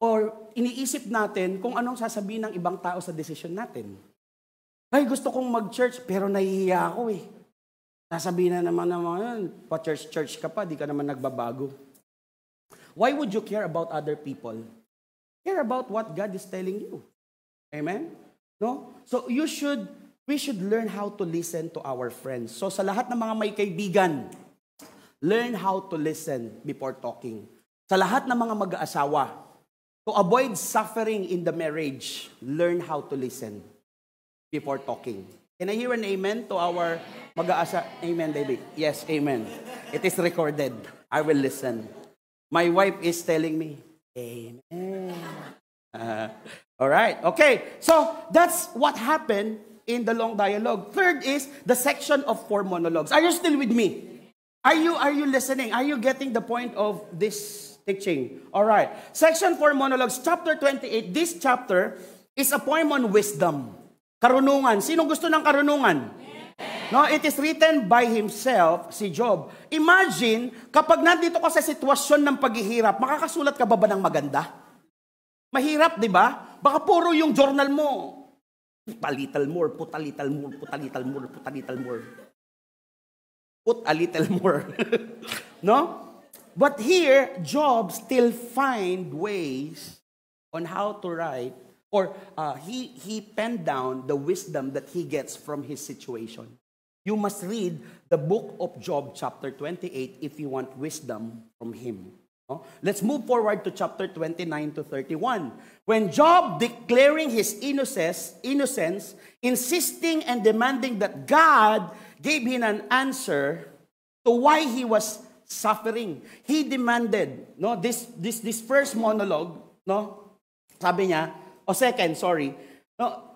S1: or iniisip natin kung anong sasabihin ng ibang tao sa desisyon natin. Ay, gusto kong mag-church, pero nahihiya ako eh. Sasabihin na naman pa-church ka pa, di ka naman nagbabago. Why would you care about other people? Care about what God is telling you. Amen? No? So we should learn how to listen to our friends. So sa lahat ng mga may kaibigan, learn how to listen before talking. Sa lahat ng mga mag-aasawa, to avoid suffering in the marriage, learn how to listen before talking. Can I hear an amen to our mag-aasa? Amen, David. Yes, amen. It is recorded. I will listen. My wife is telling me, amen. All right. Okay. So that's what happened in the long dialogue. Third is the section of 4 monologues. Are you still with me? Are you listening? Are you getting the point of this teaching? All right. Section 4 monologues, chapter 28. This chapter is a poem on wisdom. Karunungan. Sinong gusto ng karunungan? No, it is written by himself, si Job. Imagine, kapag nandito ka sa sitwasyon ng paghihirap, makakasulat ka ba ng maganda? Mahirap, di ba? Baka puro yung journal mo. Put a little more. Put a little more. No? But here, Job still find ways on how to write, or he penned down the wisdom that he gets from his situation. You must read the book of Job, chapter 28, if you want wisdom from him. Let's move forward to chapter 29 to 31. When Job, declaring his innocence, insisting and demanding that God gave him an answer to why he was suffering. He demanded, no, this first monologue, no, sabi niya,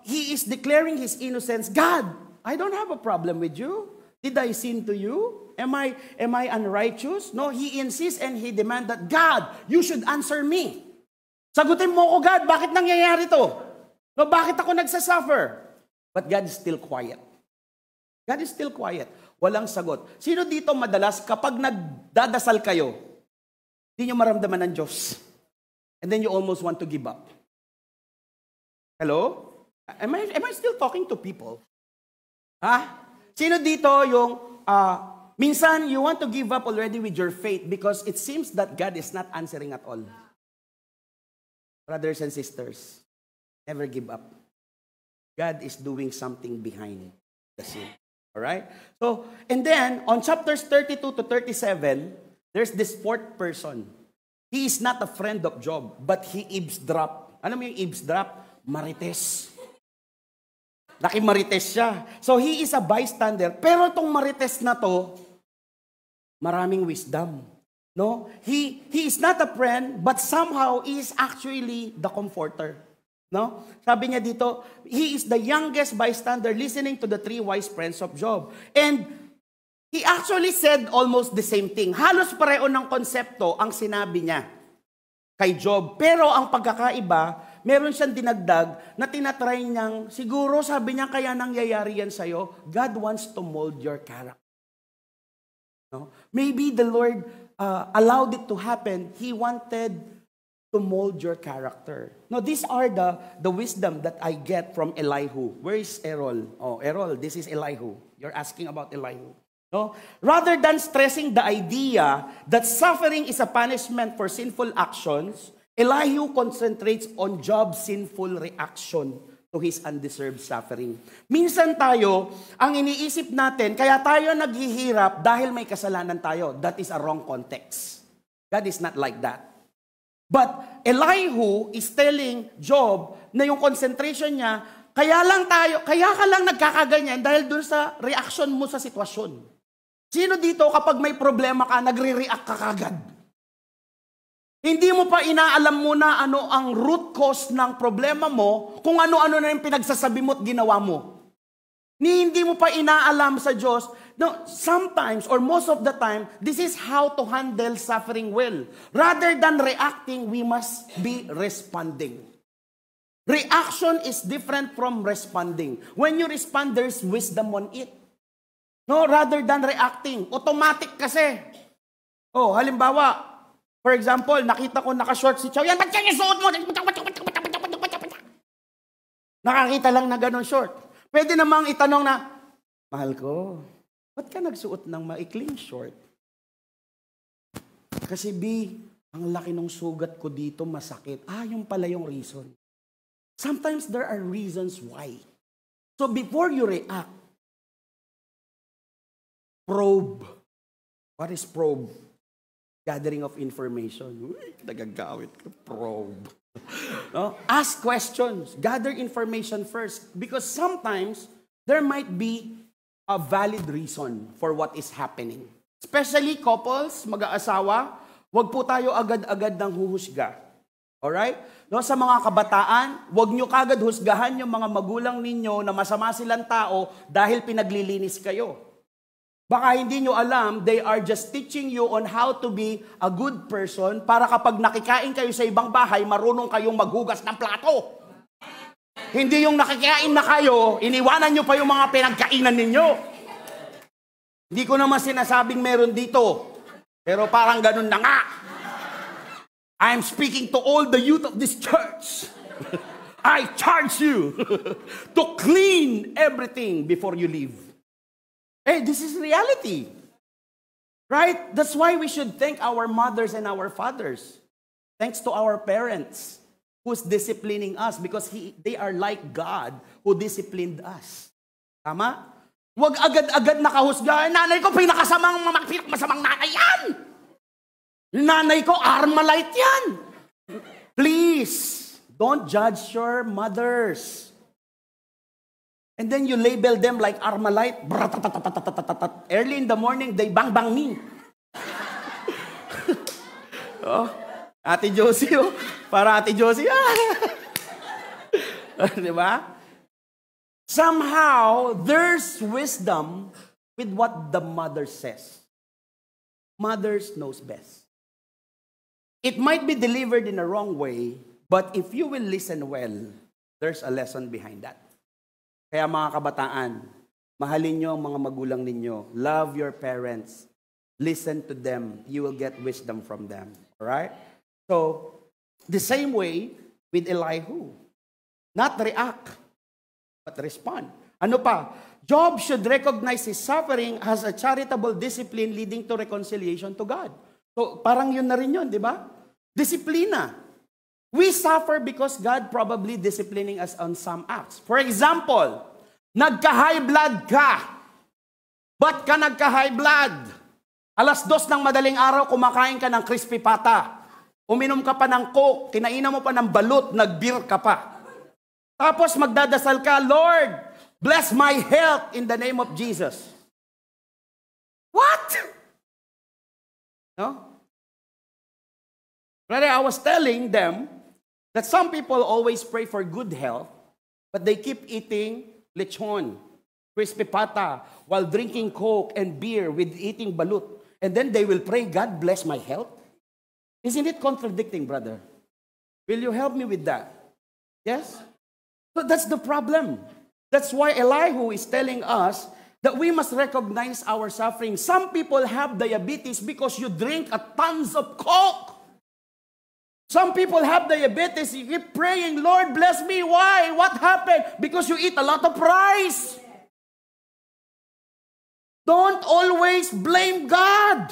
S1: he is declaring his innocence. God, I don't have a problem with you. Did I sin to you? Am I unrighteous? No, he insists and he demands that, God, you should answer me. Sagutin mo ko, God, bakit nangyayari to? No, bakit ako nagsasuffer? But God is still quiet. God is still quiet. Walang sagot. Sino dito madalas kapag nagdadasal kayo, hindi nyo maramdaman ng Diyos? And then you almost want to give up. Hello? Am I still talking to people? Sino dito yung minsan you want to give up already with your faith because it seems that God is not answering at all? Brothers and sisters, never give up. God is doing something behind the scene. All right? So, and then, on chapters 32 to 37, there's this fourth person. He is not a friend of Job, but he eavesdrop. Ano mo yung eavesdrop? Marites. Nakimarites siya. So he is a bystander. Pero itong marites na to, maraming wisdom. No? He is not a friend, but somehow he is actually the comforter. No? Sabi niya dito, he is the youngest bystander listening to the 3 wise friends of Job. And he actually said almost the same thing. Halos pareho ng konsepto ang sinabi niya kay Job. Pero ang pagkakaiba, meron siyang dinagdag na tinatry niyang, siguro sabi niya kaya nangyayari yan sa'yo, God wants to mold your character. No? Maybe the Lord allowed it to happen. He wanted to mold your character. No, these are the wisdom that I get from Elihu. Where is Errol? Oh, Errol, this is Elihu. You're asking about Elihu. No? Rather than stressing the idea that suffering is a punishment for sinful actions, Elihu concentrates on Job's sinful reaction to his undeserved suffering. Minsan tayo, ang iniisip natin, kaya tayo naghihirap dahil may kasalanan tayo. That is a wrong context. God is not like that. But Elihu is telling Job na yung concentration niya, kaya ka lang nagkakaganyan dahil dun sa reaction mo sa sitwasyon. Sino dito kapag may problema ka, nagre-react ka kagad? Hindi mo pa inaalam muna ano ang root cause ng problema mo, kung ano-ano na yung pinagsasabi mo at ginawa mo. Hindi mo pa inaalam sa Diyos. No, sometimes or most of the time, this is how to handle suffering well. Rather than reacting, we must be responding. Reaction is different from responding. When you respond, there's wisdom on it. No, rather than reacting. Automatic kasi. Oh, halimbawa, for example, nakita ko naka-short si Chow. Yan, ba't yan yung suot mo? Nakakita lang na ganun short. Pwede namang itanong na, mahal ko, ba't ka nagsuot ng maikling short? Kasi B, ang laki ng sugat ko dito, masakit. Yung pala yung reason. Sometimes there are reasons why. So before you react, probe. What is probe? Gathering of information. Uy, nagagawit ka. Probe. No? Ask questions. Gather information first. Because sometimes, there might be a valid reason for what is happening. Especially couples, mag-aasawa, huwag po tayo agad-agad ng huhusga. Alright? No, sa mga kabataan, huwag nyo kagad husgahan yung mga magulang ninyo na masama silang tao dahil pinaglilinis kayo. Baka hindi nyo alam, they are just teaching you on how to be a good person para kapag nakikain kayo sa ibang bahay, marunong kayong maghugas ng plato. Hindi yung nakikain na kayo, iniwanan nyo pa yung mga pinagkainan ninyo. Hindi ko naman sinasabing meron dito, pero parang ganun na nga. I'm speaking to all the youth of this church. I charge you to clean everything before you leave. Hey, this is reality. Right? That's why we should thank our mothers and our fathers. Thanks to our parents who's disciplining us because they are like God who disciplined us. Tama? Huwag agad-agad nakahusga. Nanay ko, masamang nanay yan. Nanay ko, Armalite yan. Please, don't judge your mothers. And then you label them like Armalite. Early in the morning, they bang me. Oh, Ate Josie, oh. Para Ate Josie, diba? Somehow, there's wisdom with what the mother says. Mothers knows best. It might be delivered in a wrong way, but if you will listen well, there's a lesson behind that. Kaya mga kabataan, mahalin nyo ang mga magulang ninyo. Love your parents. Listen to them. You will get wisdom from them. Alright? So, the same way with Elihu. Not react, but respond. Ano pa? Job should recognize his suffering as a charitable discipline leading to reconciliation to God. So, parang yun na rin yun, di ba? Disiplina. We suffer because God probably disciplining us on some acts. For example, nagka-high blood ka. Ba't ka nagka-high blood? 2:00 ng madaling araw, kumakain ka ng crispy pata. Uminom ka pa ng Coke, kinainan mo pa ng balut, nag-beer ka pa. Tapos magdadasal ka, Lord, Bless my health in the name of Jesus. What? No? Brother, I was telling them that some people always pray for good health, but they keep eating lechon, crispy pata, while drinking Coke and beer with eating balut. And then they will pray, God bless my health. Isn't it contradicting, brother? Will you help me with that? Yes? So that's the problem. That's why Elihu is telling us that we must recognize our suffering. Some people have diabetes because you drink a tons of Coke. Some people have diabetes, you keep praying, Lord, bless me. Why? What happened? Because you eat a lot of rice. Don't always blame God.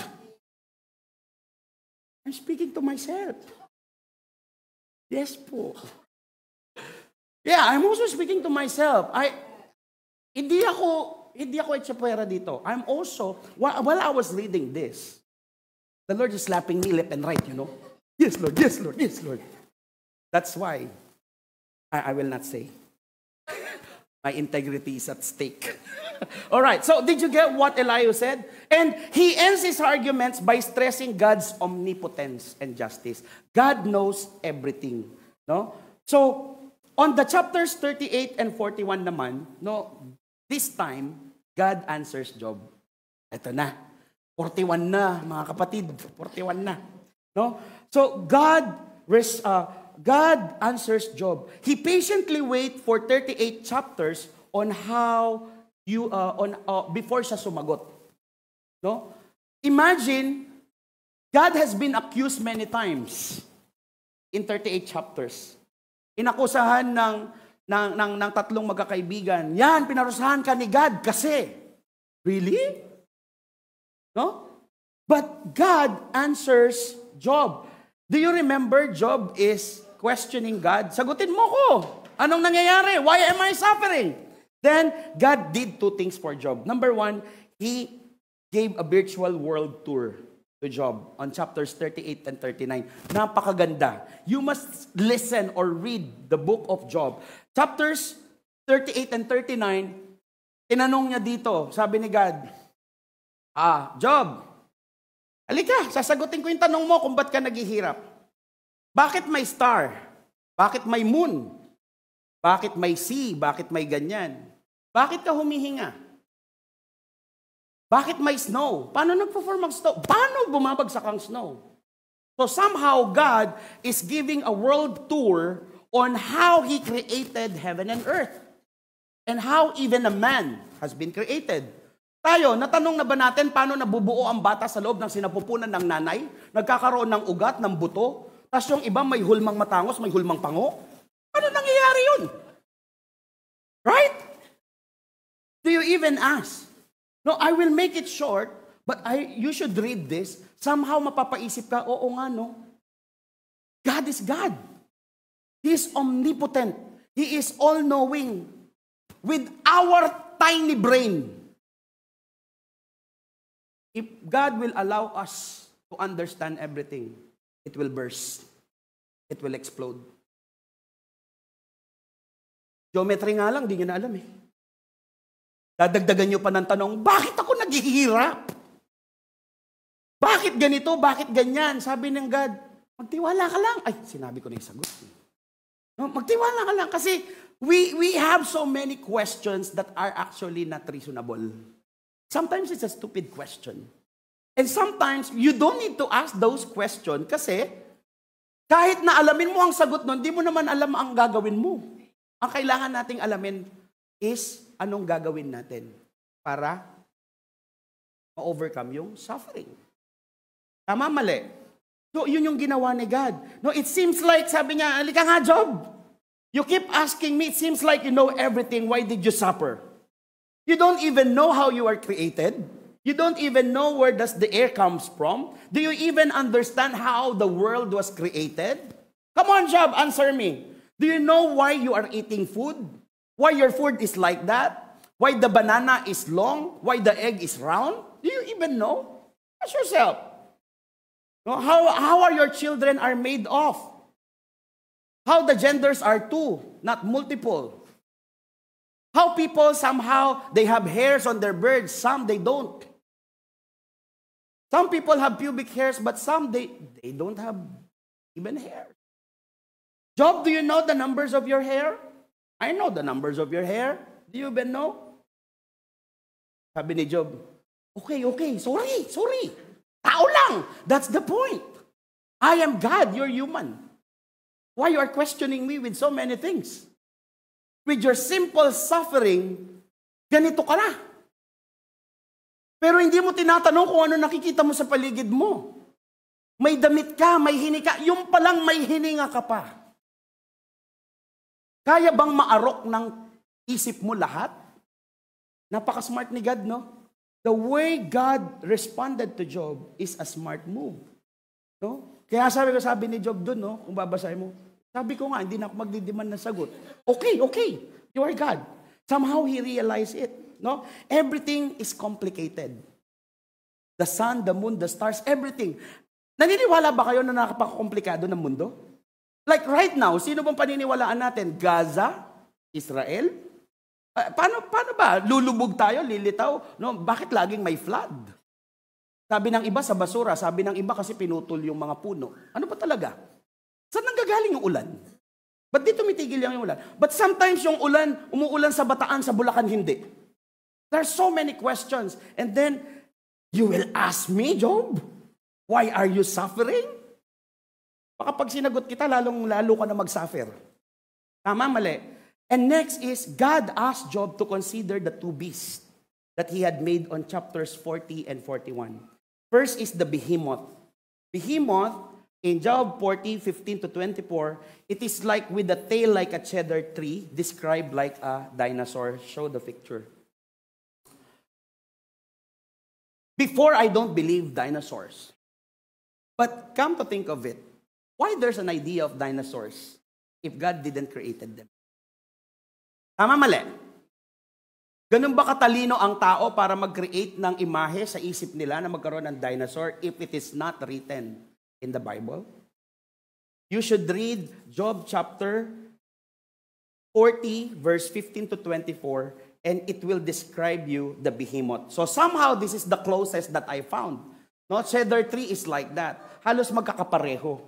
S1: I'm speaking to myself. Yes po. Yeah, I'm also speaking to myself. Hindi ako etsapwera dito. I'm also, while I was reading this, the Lord is slapping me left and right, you know. Yes, Lord, yes, Lord, yes, Lord. That's why I will not say. My integrity is at stake. All right, so did you get what Elihu said? And he ends his arguments by stressing God's omnipotence and justice. God knows everything. No? So, on the chapters 38 and 41 naman, no, this time, God answers Job. Ito na. 41 na, mga kapatid. 41 na. No? So, God answers Job. He patiently waits for 38 chapters on how before siya sumagot. No? Imagine, God has been accused many times in 38 chapters. Inakusahan ng tatlong magkakaibigan. Yan, pinarusahan ka ni God kasi. Really? No? But God answers Job. Do you remember Job is questioning God? Sagutin mo ko. Anong nangyayari? Why am I suffering? Then, God did two things for Job. Number one, He gave a virtual world tour to Job on chapters 38 and 39. Napakaganda. You must listen or read the book of Job. Chapters 38 and 39, tinanong niya dito, sabi ni God, Job, halika, sasagutin ko yung tanong mo kung ba't ka naghihirap. Bakit may star? Bakit may moon? Bakit may sea? Bakit may ganyan? Bakit ka humihinga? Bakit may snow? Paano nagpo-form ang snow? Paano bumabagsak ang snow? So somehow God is giving a world tour on how He created heaven and earth. And how even a man has been created. Tayo, natanong na ba natin paano nabubuo ang bata sa loob ng sinapupunan ng nanay? Nagkakaroon ng ugat, ng buto? Tapos yung iba may hulmang matangos, may hulmang pango? Ano nangyayari yun? Right? Do you even ask? No, I will make it short, but you should read this. Somehow mapapaisip ka, oo nga no. God is God. He is omnipotent. He is all-knowing. With our tiny brain, if God will allow us to understand everything, it will burst. It will explode. Geometry nga lang, di nyo na alam eh. Dadagdagan nyo pa ng tanong, bakit ako naghihirap? Bakit ganito? Bakit ganyan? Sabi ng God, magtiwala ka lang. Ay, sinabi ko na yung sagot. No, magtiwala ka lang kasi we have so many questions that are actually not reasonable. Sometimes it's a stupid question. And sometimes you don't need to ask those questions kasi kahit na alamin mo ang sagot nun, di mo naman alam ang gagawin mo. Ang kailangan nating alamin is anong gagawin natin para ma-overcome yung suffering. Tama, mali. So, yun yung ginawa ni God. No, it seems like, sabi niya, halika nga, Job. You keep asking me, it seems like you know everything. Why did you suffer? You don't even know how you are created. You don't even know where does the air comes from. Do you even understand how the world was created? Come on, Job, answer me. Do you know why you are eating food? Why your food is like that? Why the banana is long? Why the egg is round? Do you even know? Ask yourself. No, how are your children are made of? How the genders are two, not multiple. How people somehow, they have hairs on their beards, some they don't. Some people have pubic hairs, but some they don't have even hair. Job, do you know the numbers of your hair? I know the numbers of your hair. Do you even know? Sabi ni Job, okay, sorry. Tao lang. That's the point. I am God, you're human. Why you are questioning me with so many things? With your simple suffering, ganito ka na. Pero hindi mo tinatanong kung ano nakikita mo sa paligid mo. May damit ka, may hininga. Yung palang may hininga ka pa. Kaya bang maarok ng isip mo lahat? Napaka-smart ni God, no? The way God responded to Job is a smart move. No? Kaya sabi ni Job dun, no? Kung babasahin mo, sabi ko nga, hindi na ako magdidiman ng sagot. Okay. You are God. Somehow he realized it. No? Everything is complicated. The sun, the moon, the stars, everything. Naniniwala ba kayo na nakapakakomplikado ng mundo? Like right now, sino bang paniniwalaan natin? Gaza? Israel? Paano ba? Lulubog tayo, lilitaw? No? Bakit laging may flood? Sabi ng iba sa basura, sabi ng iba kasi pinutol yung mga puno. Ano ba talaga? Saan nanggagaling yung ulan? Ba't di tumitigil yung ulan? But sometimes yung ulan, umuulan sa Bataan, sa Bulacan, hindi. There are so many questions. And then, you will ask me, Job, why are you suffering? Baka pag sinagot kita, lalo ka na mag-suffer. Tama, mali. And next is, God asked Job to consider the two beasts that he had made on chapters 40 and 41. First is the behemoth. Behemoth, in Job 40, 15 to 24, it is like with a tail like a cedar tree, described like a dinosaur. Show the picture. Before, I don't believe dinosaurs. But come to think of it, why there's an idea of dinosaurs if God didn't created them? Tama, mali? Ganun ba katalino ang tao para mag-create ng imahe sa isip nila na magkaroon ng dinosaur if it is not written in the Bible? You should read Job chapter 40, verse 15 to 24, and it will describe you the behemoth. So somehow, this is the closest that I found. No, cedar tree is like that. Halos magkakapareho.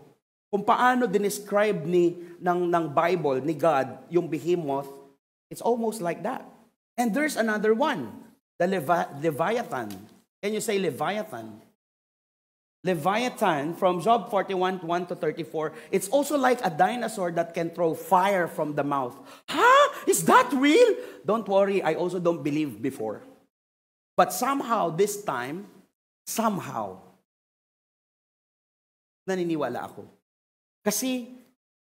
S1: Kung paano dinescribe ng Bible, ni God, yung behemoth, it's almost like that. And there's another one, the Leviathan. Can you say Leviathan? Leviathan, from Job 41, 1 to 34, it's also like a dinosaur that can throw fire from the mouth. Huh? Is that real? Don't worry, I also don't believe before. But somehow, this time, naniniwala ako. Kasi,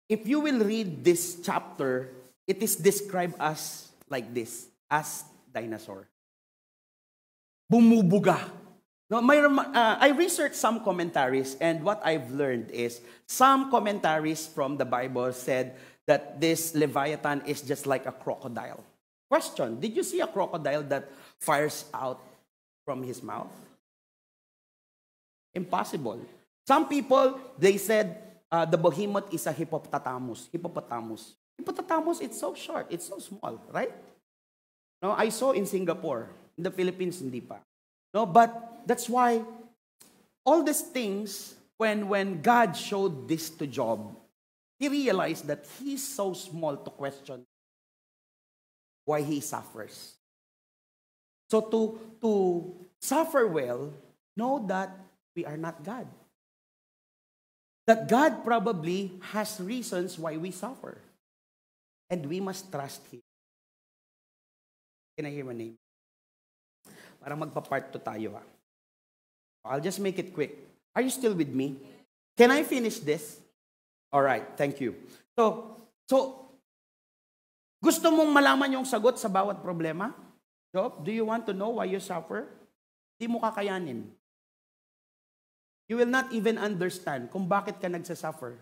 S1: if you will read this chapter, it is described as like this, as dinosaur. Bumubuga. No, I researched some commentaries, and what I've learned is some commentaries from the Bible said that this Leviathan is just like a crocodile. Question, did you see a crocodile that fires out from his mouth? Impossible. Some people, they said the behemoth is a hippopotamus. Hippopotamus, it's so short, it's so small, right? No, I saw in Singapore, in the Philippines, hindi pa. No, but that's why all these things, when God showed this to Job, he realized that he's so small to question why he suffers. So to suffer well, know that we are not God. That God probably has reasons why we suffer. And we must trust Him. Can I hear my name? Parang magpa-part 2 tayo. I'll just make it quick. Are you still with me? Can I finish this? All right, thank you. So gusto mong malaman yung sagot sa bawat problema? Job, do you want to know why you suffer? Hindi mo kakayanin. You will not even understand kung bakit ka nagsasuffer.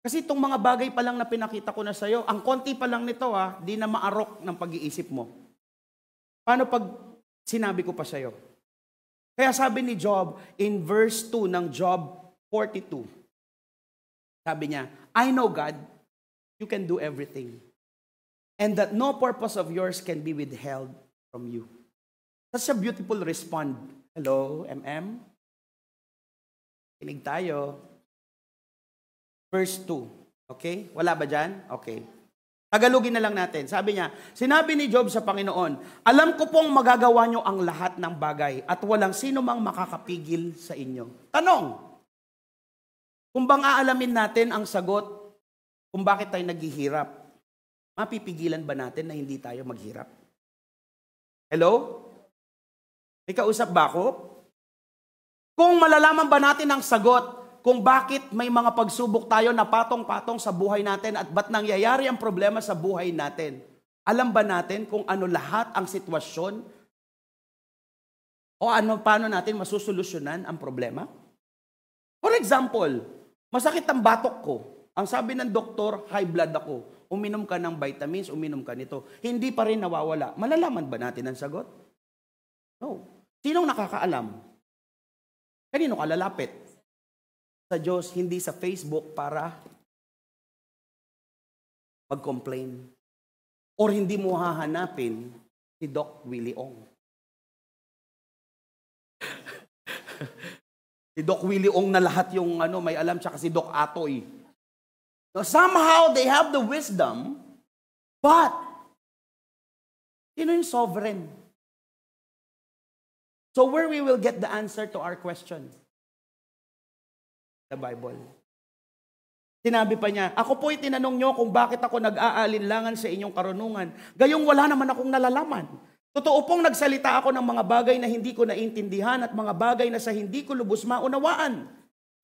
S1: Kasi itong mga bagay pa lang na pinakita ko na sa'yo, ang konti pa lang nito di na maarok ng pag-iisip mo. Paano pag sinabi ko pa sa'yo? Kaya sabi ni Job, in verse 2 ng Job 42, sabi niya, I know God, you can do everything. and that no purpose of yours can be withheld from you. That's a beautiful response. Hello, MM? Kinig tayo. Verse 2. Okay? Wala ba dyan? Okay. Tagalogin na lang natin. Sabi niya, sinabi ni Job sa Panginoon, alam ko pong magagawa niyo ang lahat ng bagay at walang sino mang makakapigil sa inyo. Tanong, kung bang aalamin natin ang sagot kung bakit tayo naghihirap, mapipigilan ba natin na hindi tayo maghirap? Hello? May kausap ba ako? Kung malalaman ba natin ang sagot kung bakit may mga pagsubok tayo na patong-patong sa buhay natin at ba't nangyayari ang problema sa buhay natin? Alam ba natin kung ano lahat ang sitwasyon o paano natin masusolusyonan ang problema? For example, masakit ang batok ko. Ang sabi ng doktor, high blood ako. Uminom ka ng vitamins, uminom ka nito. Hindi pa rin nawawala. Malalaman ba natin ang sagot? No. Sinong nakakaalam? Kanino ka lalapit? Sa Diyos, hindi sa Facebook para mag-complain. Or hindi mo hahanapin si Doc Willie Ong. Si Doc Willie Ong na lahat yung may alam, tsaka si Doc Atoy. So somehow they have the wisdom, but sino yung sovereign? So where we will get the answer to our question? The Bible. Sinabi pa niya, ako po'y tinanong nyo kung bakit ako nag-aalinlangan sa inyong karunungan. Gayong wala naman akong nalalaman. Totoo pong nagsalita ako ng mga bagay na hindi ko naintindihan at mga bagay na sa hindi ko lubos maunawaan.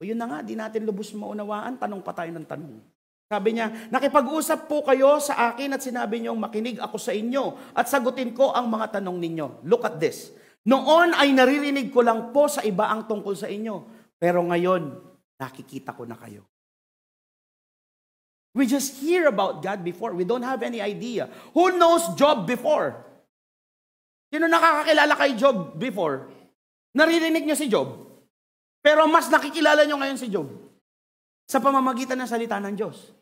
S1: O yun na nga, di natin lubos maunawaan, tanong pa tayo ng tanong. Sabi niya, nakipag-usap po kayo sa akin at sinabi niyong makinig ako sa inyo at sagutin ko ang mga tanong ninyo. Look at this. Noon ay naririnig ko lang po sa iba ang tungkol sa inyo. Pero ngayon, nakikita ko na kayo. We just hear about God before. We don't have any idea. Who knows Job before? Sino nakakakilala kay Job before? Naririnig niyo si Job. Pero mas nakikilala niyo ngayon si Job sa pamamagitan ng salita ng Diyos.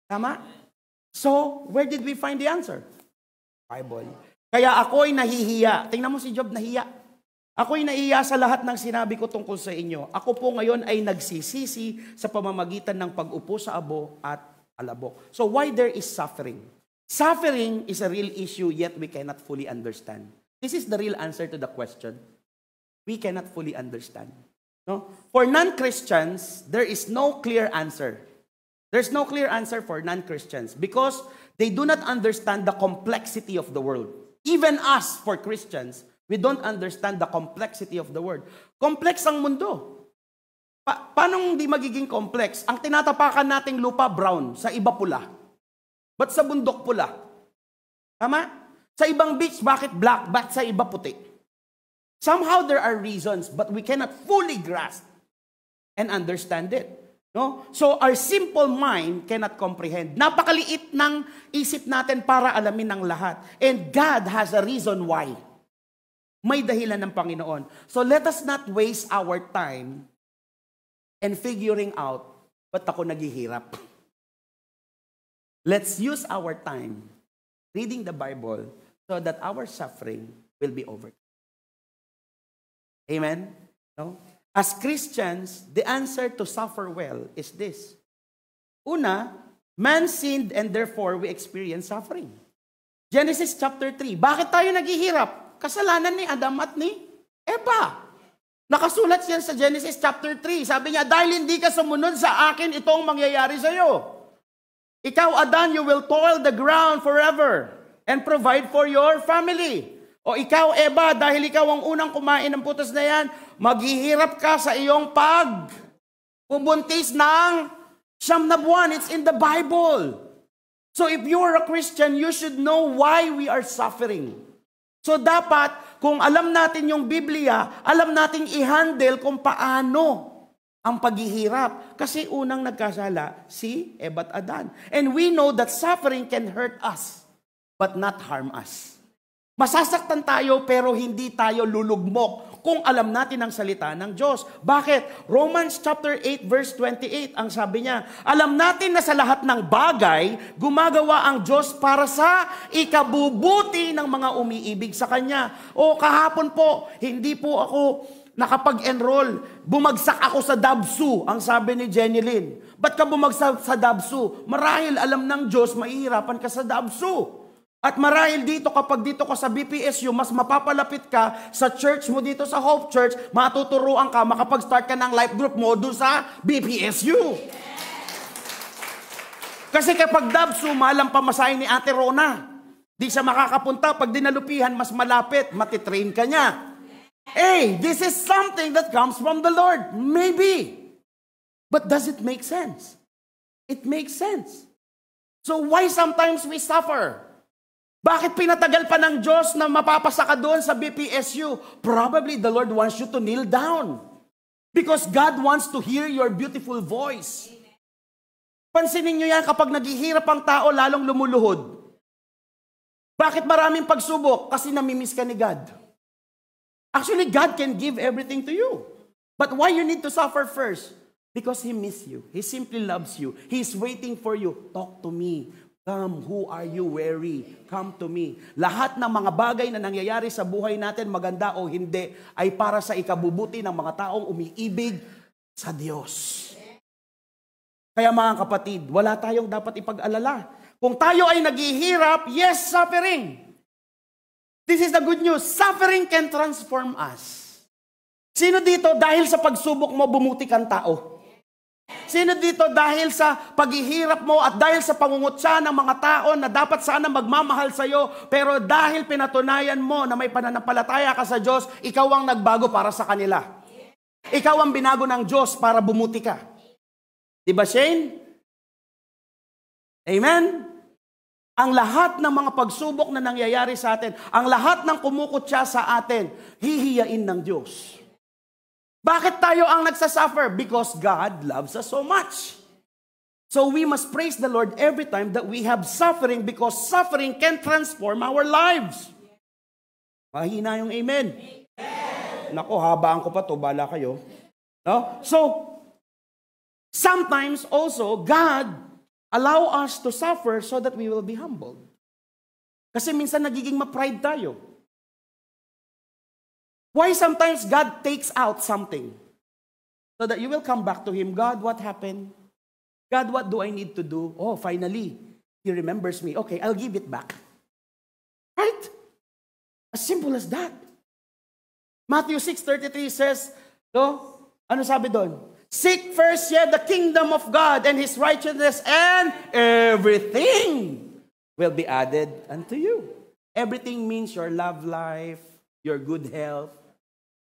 S1: Tama? So, where did we find the answer? Bible. Kaya ako'y nahihiya. Tingnan mo si Job, nahiya. Ako'y naiya sa lahat ng sinabi ko tungkol sa inyo. Ako po ngayon ay nagsisisi sa pamamagitan ng pag-upo sa abo at alabok. So why there is suffering? Suffering is a real issue, yet we cannot fully understand. This is the real answer to the question. We cannot fully understand. No? For non-Christians, there is no clear answer. There's no clear answer for non-Christians because they do not understand the complexity of the world. Even us, for Christians, we don't understand the complexity of the world. Complex ang mundo. Paano hindi magiging complex? Ang tinatapakan nating lupa brown, sa iba pula. Ba't sa bundok pula? Tama? Sa ibang beach, bakit black? Ba't sa iba puti? Somehow there are reasons, but we cannot fully grasp and understand it. No? So our simple mind cannot comprehend. Napakaliit ng isip natin para alamin ang lahat. And God has a reason why. May dahilan ng Panginoon. So let us not waste our time and figuring out ba't ako naghihirap. Let's use our time reading the Bible so that our suffering will be over. Amen? No? As Christians, the answer to suffer well is this. Una, man sinned and therefore we experience suffering. Genesis chapter 3. Bakit tayo naghihirap? Kasalanan ni Adam at ni Eva. Nakasulat yan sa Genesis chapter 3. Sabi niya, dahil hindi ka sumunod sa akin, itong mangyayari sa iyo. Ikaw, Adan, you will toil the ground forever and provide for your family. O ikaw, Eva, dahil ikaw ang unang kumain ng putas na yan, maghihirap ka sa iyong pumbuntis ng 9 na buwan. It's in the Bible. So if you are a Christian, you should know why we are suffering. So dapat, kung alam natin yung Biblia, alam nating i-handle kung paano ang paghihirap. Kasi unang nagkasala, si Eva at Adan. And we know that suffering can hurt us, but not harm us. Masasaktan tayo pero hindi tayo lulugmok. kung alam natin ang salita ng Diyos. Bakit? Romans chapter 8 verse 28, ang sabi niya, alam natin na sa lahat ng bagay, gumagawa ang Diyos para sa ikabubuti ng mga umiibig sa Kanya. O kahapon po, hindi po ako nakapag-enroll. Bumagsak ako sa DABSU, ang sabi ni Jenny Lynn. Ba't ka bumagsak sa DABSU? Marahil alam ng Diyos, mahihirapan ka sa DABSU. At marahil dito, kapag dito ka sa BPSU, mas mapapalapit ka sa church mo dito sa Hope Church, matuturuan ka, makapag-start ka ng life group mo doon sa BPSU. Kasi kapag DABSU, malang pamasahin ni Ate Rona. Di siya makakapunta. Pag dinalupihan, mas malapit, matitrain ka niya. Hey, this is something that comes from the Lord. Maybe. But does it make sense? It makes sense. So why sometimes we suffer? Bakit pinatagal pa ng Diyos na mapapasa ka doon sa BPSU? Probably the Lord wants you to kneel down. Because God wants to hear your beautiful voice. Pansinin nyo yan, kapag naghihirap ang tao, lalong lumuluhod. Bakit maraming pagsubok? Kasi namimiss ka ni God. Actually, God can give everything to you. But why you need to suffer first? Because He misses you. He simply loves you. He's waiting for you. Talk to me. Come, who are you weary? Come to me. Lahat ng mga bagay na nangyayari sa buhay natin, maganda o hindi, ay para sa ikabubuti ng mga taong umiibig sa Diyos. Kaya mga kapatid, wala tayong dapat ipag-alala. Kung tayo ay naghihirap, yes, suffering. This is the good news. Suffering can transform us. Sino dito dahil sa pagsubok mo bumuti kang tao? Sino dito dahil sa paghihirap mo at dahil sa pangungutya ng mga tao na dapat sana magmamahal sa iyo, pero dahil pinatunayan mo na may pananampalataya ka sa Diyos, ikaw ang nagbago para sa kanila. Ikaw ang binago ng Diyos para bumuti ka. Diba, Shane? Amen? Ang lahat ng mga pagsubok na nangyayari sa atin, ang lahat ng kumukutya sa atin, hihiyain ng Diyos. Bakit tayo ang nagsasuffer? Because God loves us so much. So we must praise the Lord every time that we have suffering, because suffering can transform our lives. Mahina yung amen. Nako, habaan ko pa to, bala kayo. No? So, sometimes also, God allow us to suffer so that we will be humbled. Kasi minsan nagiging ma-pride tayo. Why sometimes God takes out something? So that you will come back to Him. God, what happened? God, what do I need to do? Oh, finally, He remembers me. Okay, I'll give it back. Right? As simple as that. Matthew 6:33 says, ano sabi doon? Seek first yet the kingdom of God and His righteousness, and everything will be added unto you. Everything means your love life, your good health,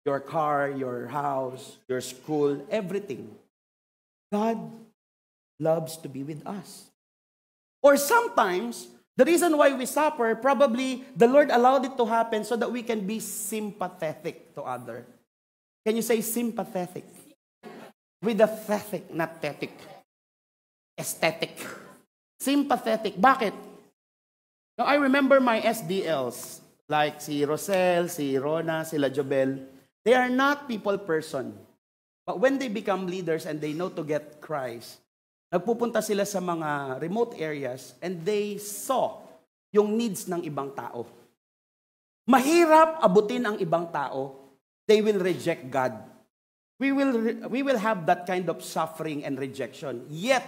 S1: your car, your house, your school, everything. God loves to be with us. Or sometimes, the reason why we suffer, probably the Lord allowed it to happen so that we can be sympathetic to others. Can you say sympathetic? With a thetic, not thetic. Aesthetic. Sympathetic. Bakit? Now, I remember my SDLs, like si Rosel, si Rona, sila Jobel. They are not people person. But when they become leaders and they know to get Christ, nagpupunta sila sa mga remote areas and they saw yung needs ng ibang tao. Mahirap abutin ang ibang tao. They will reject God. We will have that kind of suffering and rejection. Yet,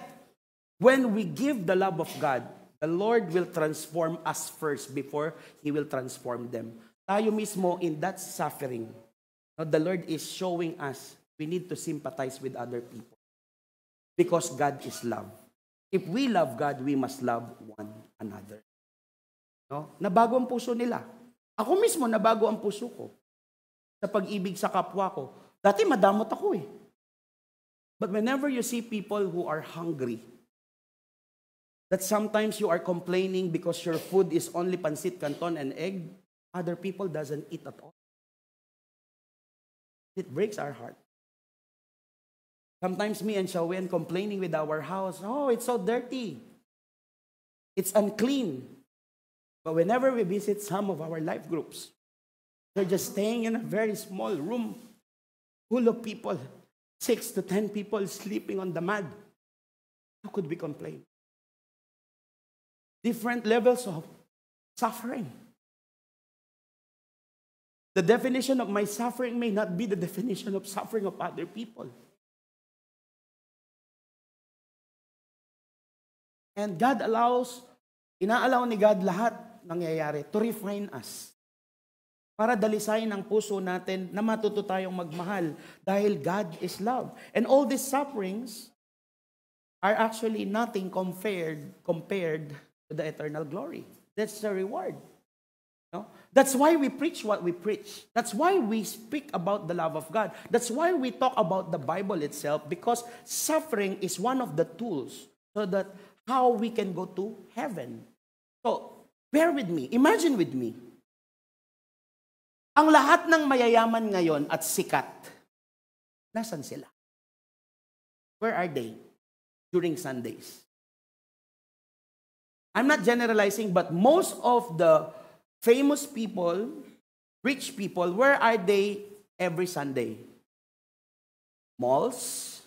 S1: when we give the love of God, the Lord will transform us first before He will transform them. Tayo mismo in that suffering, the Lord is showing us we need to sympathize with other people. Because God is love. If we love God, we must love one another. No? Nabago ang puso nila. Ako mismo, nabago ang puso ko sa pag-ibig sa kapwa ko. Dati madamot ako eh. But whenever you see people who are hungry, that sometimes you are complaining because your food is only pancit canton and egg, other people doesn't eat at all. It breaks our heart. Sometimes me and Shawen complaining with our house, oh, it's so dirty. It's unclean. But whenever we visit some of our life groups, They're just staying in a very small room full of people, 6 to 10 people sleeping on the mat. How could we complain? Different levels of suffering. The definition of my suffering may not be the definition of suffering of other people. And God inaalaw ni God lahat nangyayari to refine us. Para dalisayin ang puso natin na matuto tayong magmahal dahil God is love. And all these sufferings are actually nothing compared to the eternal glory. That's the reward. No? That's why we preach what we preach. That's why we speak about the love of God. That's why we talk about the Bible itself, because suffering is one of the tools so that how we can go to heaven. So, bear with me. Imagine with me. Ang lahat ng mayayaman ngayon at sikat, nasan sila? Where are they during Sundays? I'm not generalizing, but most of the famous people, rich people, where are they every Sunday? Malls,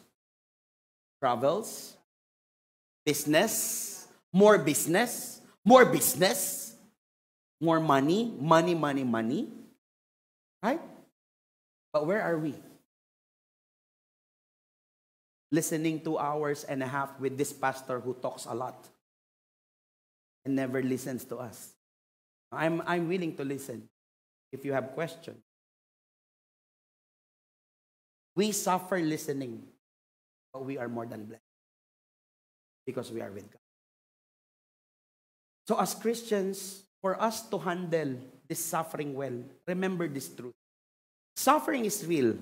S1: travels, business, more business, more business, more money, money, money, money. Right? But where are we? Listening 2.5 hours with this pastor who talks a lot and never listens to us. I'm willing to listen if you have questions. We suffer listening, but we are more than blessed because we are with God. So as Christians, for us to handle this suffering well, remember this truth. Suffering is real,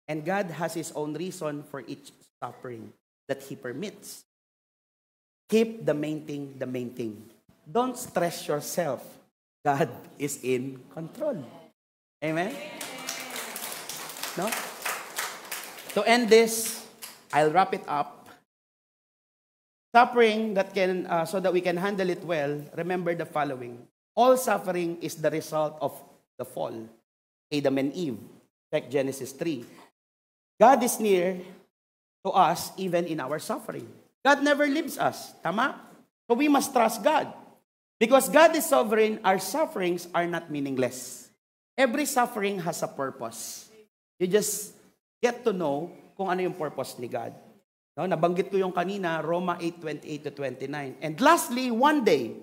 S1: and God has His own reason for each suffering that He permits. Keep the main thing the main thing. Don't stress yourself. God is in control. Amen? No? To end this, I'll wrap it up. Suffering that can, so that we can handle it well, remember the following. All suffering is the result of the fall. Adam and Eve. Check Genesis 3. God is near to us even in our suffering. God never leaves us. Tama? So we must trust God. Because God is sovereign, our sufferings are not meaningless. Every suffering has a purpose. You just get to know kung ano yung purpose ni God. No, nabanggit ko yung kanina, Roma 8:28-29. And lastly, one day,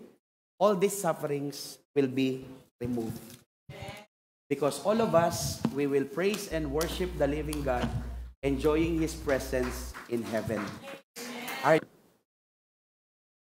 S1: all these sufferings will be removed. Because all of us, we will praise and worship the living God, enjoying His presence in heaven.